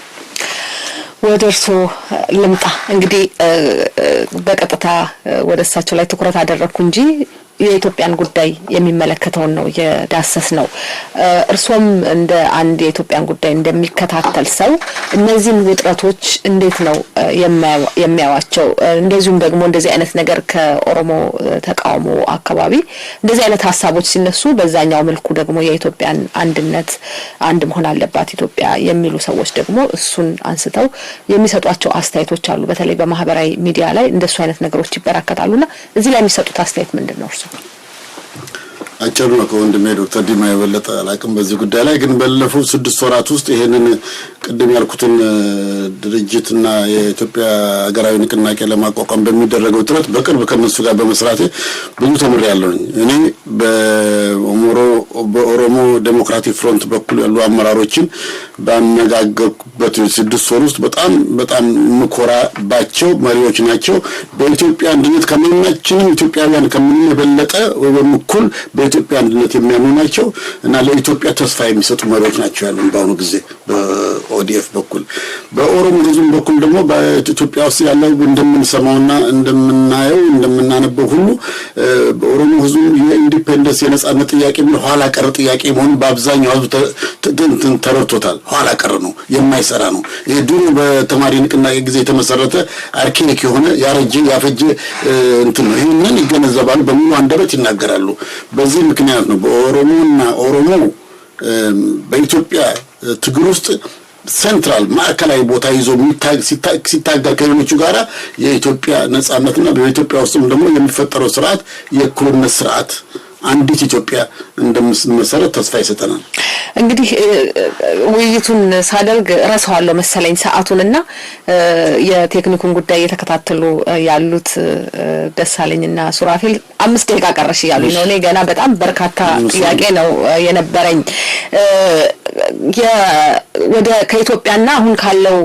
ወደ እርስዎ ልምጣ። እንግዲህ በቀጥታ ወደ እሳቸው ላይ ትኩረት አደረኩ እንጂ የኢትዮጵያን ጉዳይ የሚመለከተውን ነው የዳሰስ ነው። እርሶም እንደ አንድ የኢትዮጵያን ጉዳይ እንደሚከታተል ሰው እነዚህን ውጥረቶች እንዴት ነው የሚያዋቸው? እንደዚሁም ደግሞ እንደዚህ አይነት ነገር ከኦሮሞ ተቃውሞ አካባቢ እንደዚህ አይነት ሀሳቦች ሲነሱ በዛኛው መልኩ ደግሞ የኢትዮጵያን አንድነት አንድ መሆን አለባት ኢትዮጵያ የሚሉ ሰዎች ደግሞ እሱን አንስተው የሚሰጧቸው አስተያየቶች አሉ። በተለይ በማህበራዊ ሚዲያ ላይ እንደሱ አይነት ነገሮች ይበራከታሉና እዚህ ላይ የሚሰጡት አስተያየት ምንድነው? እርሱ አጭር ነው። ከወንድሜ ዶክተር ዲማ የበለጠ አላውቅም በዚህ ጉዳይ ላይ ግን ባለፉት 6 ወራት ውስጥ ይሄንን ቅድም ያልኩትን ድርጅትና የኢትዮጵያ ሀገራዊ ንቅናቄ ለማቋቋም በሚደረገው ጥረት በቅርብ ከነሱ ጋር በመስራቴ ብዙ ተምሬያለሁ። እኔ በኦሮሞ ዴሞክራቲክ ፍሮንት በኩል ያሉ አመራሮችን ባነጋገርኩበት 6 ወር ውስጥ በጣም ምኮራባቸው መሪዎች ናቸው። በኢትዮጵያ አንድነት ከማናችንም ኢትዮጵያውያን ከምንም የበለጠ ወይም እኩል በኢትዮጵያ አንድነት የሚያምኑ ናቸው እና ለኢትዮጵያ ተስፋ የሚሰጡ መሪዎች ናቸው ያሉን በአሁኑ ጊዜ በኦዲኤፍ በኩል በኦሮሞ ህዝብ በኩል ደግሞ በኢትዮጵያ ውስጥ ያለው እንደምንሰማውና እንደምናየው እንደምናነበው ሁሉ በኦሮሞ ህዝብ የኢንዲፔንደንስ የነጻነት ጥያቄ ምን ኋላ ቀር ጥያቄ መሆኑን በአብዛኛው ህዝብ ተረድቶታል። ኋላ ቀር ነው፣ የማይሰራ ነው። ይሄ ድሮ በተማሪ ንቅናቄ ጊዜ የተመሰረተ አርኬክ የሆነ ያፈጀ እንትን ነው። ይሄንን ይገነዘባሉ፣ በሙሉ አንደበት ይናገራሉ። በዚህ ምክንያት ነው በኦሮሞና ኦሮሞ በኢትዮጵያ ትግል ውስጥ ሴንትራል ማዕከላዊ ቦታ ይዞ ሲታገል ከሌሎቹ ጋራ የኢትዮጵያ ነጻነትና በኢትዮጵያ ውስጥም ደግሞ የሚፈጠረው ስርዓት የእኩልነት ስርዓት አንዲት ኢትዮጵያ እንደምትመሰረት ተስፋ ይሰጠናል። እንግዲህ ውይይቱን ሳደርግ ረሳዋለሁ መሰለኝ ሰዓቱንና የቴክኒኩን ጉዳይ እየተከታተሉ ያሉት ደሳለኝና ሱራፌል 5 ደቂቃ ቀረሽ እያሉኝ ነው። እኔ ገና በጣም በርካታ ጥያቄ ነው የነበረኝ። ወደ ከኢትዮጵያና አሁን ካለው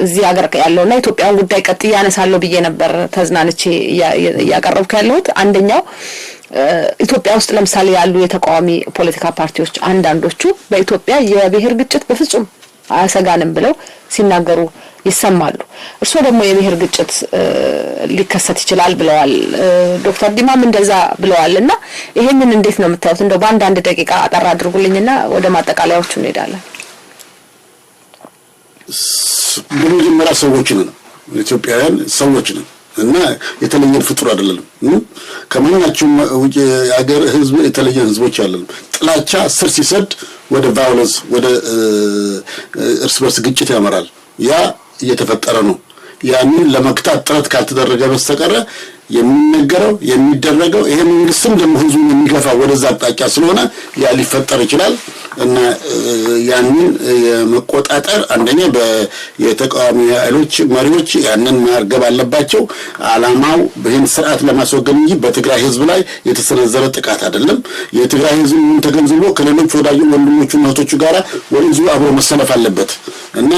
እዚህ ሀገር ያለውና ኢትዮጵያን ጉዳይ ቀጥ ያነሳለሁ ብዬ ነበር ተዝናንቼ ያቀረብኩ ያለሁት። አንደኛው ኢትዮጵያ ውስጥ ለምሳሌ ያሉ የተቃዋሚ ፖለቲካ ፓርቲዎች አንዳንዶቹ በኢትዮጵያ የብሔር ግጭት በፍጹም አያሰጋንም ብለው ሲናገሩ ይሰማሉ። እርሶ ደግሞ የብሔር ግጭት ሊከሰት ይችላል ብለዋል። ዶክተር ዲማም እንደዛ ብለዋልና ይሄንን እንዴት ነው የምታዩት? እንደው በአንድ ደቂቃ አጠር አድርጉልኝና ወደ ማጠቃለያዎቹ እንሄዳለን። በመጀመሪያ ሰዎች ነን፣ ኢትዮጵያውያን ሰዎች ነን እና የተለየን ፍጡር አይደለም። ከማናቸውም ውጭ ሀገር ህዝብ የተለየን ህዝቦች አይደለም። ጥላቻ ስር ሲሰድ ወደ ቫዮለንስ ወደ እርስ በርስ ግጭት ያመራል። ያ እየተፈጠረ ነው። ያንን ለመክታት ጥረት ካልተደረገ በስተቀር የሚነገረው የሚደረገው ይሄ መንግስትም ደግሞ ህዝቡን የሚገፋ ወደዛ አቅጣጫ ስለሆነ ያ ሊፈጠር ይችላል እና ያንን የመቆጣጠር አንደኛ የተቃዋሚ ኃይሎች መሪዎች ያንን ማርገብ አለባቸው። አላማው በህን ስርዓት ለማስወገድ እንጂ በትግራይ ህዝብ ላይ የተሰነዘረ ጥቃት አይደለም። የትግራይ ህዝብ ተገንዝቦ ከሌሎች ወንድሞቹ እህቶቹ ጋራ ወንዙ አብሮ መሰለፍ አለበት እና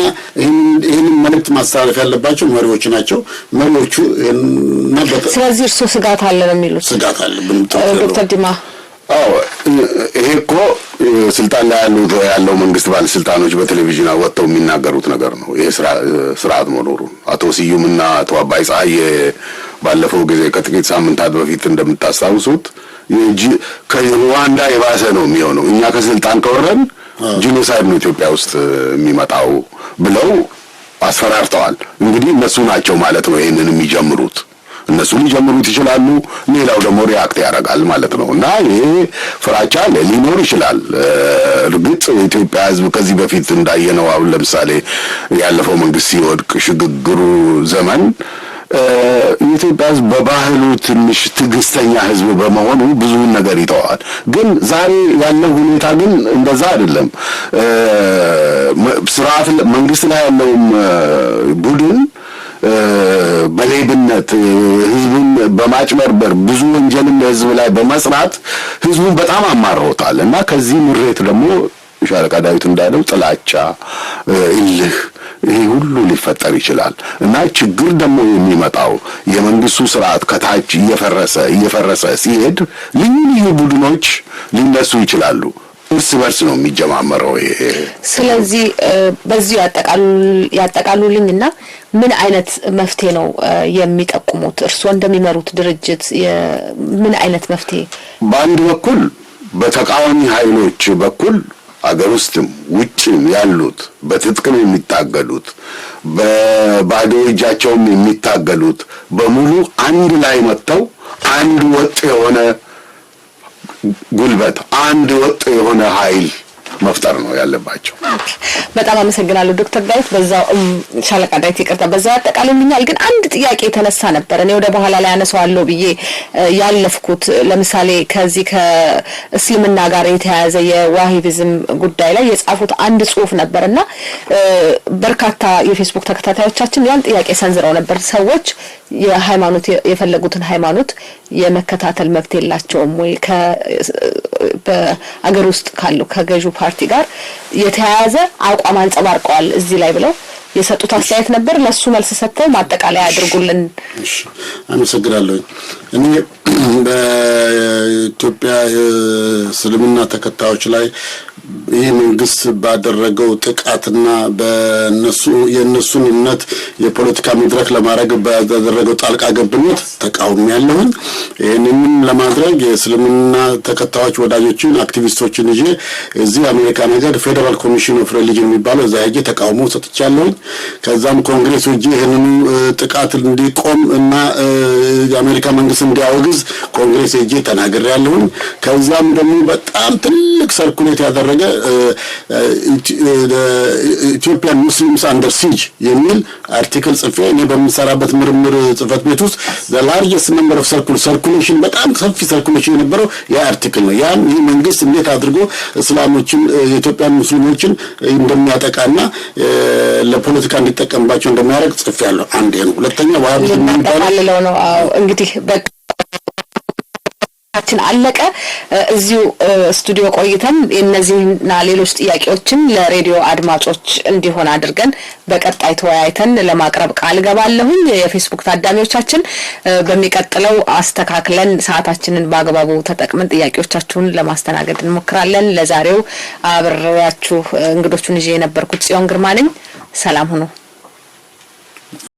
ይሄንን መልእክት ማስተላለፍ ያለባቸው መሪዎች ናቸው። መሪዎቹ ስለዚህ እርሱ ስጋት አለ ነው የሚሉት? ስጋት አለ ዶክተር ዲማ? ይሄ እኮ ስልጣን ላይ ያለው መንግስት ባለስልጣኖች በቴሌቪዥን ወጥተው የሚናገሩት ነገር ነው። ይሄ ስርዓት መኖሩን አቶ ስዩምና አቶ አባይ ፀሐይ ባለፈው ጊዜ ከጥቂት ሳምንታት በፊት እንደምታስታውሱት ከሩዋንዳ የባሰ ነው የሚሆነው፣ እኛ ከስልጣን ከወረን ጂኖሳይድ ነው ኢትዮጵያ ውስጥ የሚመጣው ብለው አስፈራርተዋል። እንግዲህ እነሱ ናቸው ማለት ነው ይሄንን የሚጀምሩት። እነሱ ሊጀምሩት ይችላሉ፣ ሌላው ደግሞ ሪአክት ያደርጋል ማለት ነው። እና ይሄ ፍራቻ ሊኖር ይችላል። እርግጥ የኢትዮጵያ ህዝብ ከዚህ በፊት እንዳየነው አሁን ለምሳሌ ያለፈው መንግስት ሲወድቅ ሽግግሩ ዘመን የኢትዮጵያ ህዝብ በባህሉ ትንሽ ትዕግስተኛ ህዝብ በመሆኑ ብዙ ነገር ይተዋል። ግን ዛሬ ያለው ሁኔታ ግን እንደዛ አይደለም። ስርዓት መንግስት ላይ ያለውም ቡድን በሌብነት ህዝቡን በማጭበርበር ብዙ ወንጀልን ለህዝብ ላይ በመስራት ህዝቡን በጣም አማረውታል እና ከዚህ ምሬት ደግሞ ሻለቃ ዳዊት እንዳለው ጥላቻ፣ እልህ ይሄ ሁሉ ሊፈጠር ይችላል እና ችግር ደግሞ የሚመጣው የመንግስቱ ስርዓት ከታች እየፈረሰ ሲሄድ ልዩ ልዩ ቡድኖች ሊነሱ ይችላሉ። እርስ በርስ ነው የሚጀማመረው ይሄ። ስለዚህ በዚህ ያጠቃሉልኝና ምን አይነት መፍትሄ ነው የሚጠቁሙት? እርስዎ እንደሚመሩት ድርጅት ምን አይነት መፍትሄ? በአንድ በኩል በተቃዋሚ ኃይሎች በኩል አገር ውስጥም ውጭም ያሉት በትጥቅም የሚታገሉት በባዶ እጃቸውም የሚታገሉት በሙሉ አንድ ላይ መጥተው አንድ ወጥ የሆነ ጉልበት፣ አንድ ወጥ የሆነ ኃይል መፍጠር ነው ያለባቸው። በጣም አመሰግናለሁ ዶክተር ዳዊት። በዛው ሻለቃ ዳዊት ይቅርታ፣ በዛው ያጠቃልልኛል። ግን አንድ ጥያቄ የተነሳ ነበር እኔ ወደ በኋላ ላይ አነሳዋለሁ ብዬ ያለፍኩት። ለምሳሌ ከዚህ ከእስልምና ጋር የተያያዘ የዋሂቢዝም ጉዳይ ላይ የጻፉት አንድ ጽሁፍ ነበርና በርካታ የፌስቡክ ተከታታዮቻችን ያን ጥያቄ ሰንዝረው ነበር። ሰዎች የሃይማኖት የፈለጉትን ሃይማኖት የመከታተል መብት የላቸውም ወይ በአገር ውስጥ ካለው ከገዢው ፓርቲ ጋር የተያያዘ አቋም አንጸባርቀዋል እዚህ ላይ ብለው የሰጡት አስተያየት ነበር። ለሱ መልስ ሰጥተው ማጠቃለያ ያድርጉልን። እሺ አመሰግናለሁ። እኔ በኢትዮጵያ እስልምና ተከታዮች ላይ ይህ መንግስት ባደረገው ጥቃትና የነሱን እምነት የፖለቲካ መድረክ ለማድረግ ባደረገው ጣልቃ ገብነት ተቃውሞ ያለውን ይህንንም ለማድረግ የእስልምና ተከታዮች ወዳጆችን አክቲቪስቶችን ይዤ እዚህ አሜሪካ ነገር ፌደራል ኮሚሽን ኦፍ ሪሊጅን የሚባለው እዛ ሄጄ ተቃውሞ ሰጥቻለሁ። ከዛም ኮንግሬስ ሄጄ ይህንን ጥቃት እንዲቆም እና የአሜሪካ መንግስት እንዲያወግዝ ኮንግሬስ ሄጄ ተናግሬያለሁ። ከዛም ደግሞ በጣም ትልቅ ሰርኩሌት ያደረገ ኢትዮጵያን ሙስሊምስ አንደር ሲጅ የሚል አርቲክል ጽፌ እኔ በምሰራበት ምርምር ጽፈት ቤት ውስጥ the largest number of circulation በጣም ሰፊ ሰርኩሌሽን የነበረው ያ አርቲክል ነው። ያም ይህ መንግስት እንዴት አድርጎ እስላሞችን የኢትዮጵያን ሙስሊሞችን እንደሚያጠቃና ለፖለቲካ እንዲጠቀምባቸው እንደሚያደርግ ጽፌያለሁ። አንድ ነው። ሁለተኛ ዋሃብይዝም የሚባለው ነው። እንግዲህ ታችን አለቀ። እዚሁ ስቱዲዮ ቆይተን እነዚህና ሌሎች ጥያቄዎችን ለሬዲዮ አድማጮች እንዲሆን አድርገን በቀጣይ ተወያይተን ለማቅረብ ቃል ገባለሁኝ። የፌስቡክ ታዳሚዎቻችን በሚቀጥለው አስተካክለን ሰዓታችንን በአግባቡ ተጠቅመን ጥያቄዎቻችሁን ለማስተናገድ እንሞክራለን። ለዛሬው አብሬያችሁ እንግዶቹን ይዤ የነበርኩት ጽዮን ግርማ ነኝ። ሰላም ሁኑ።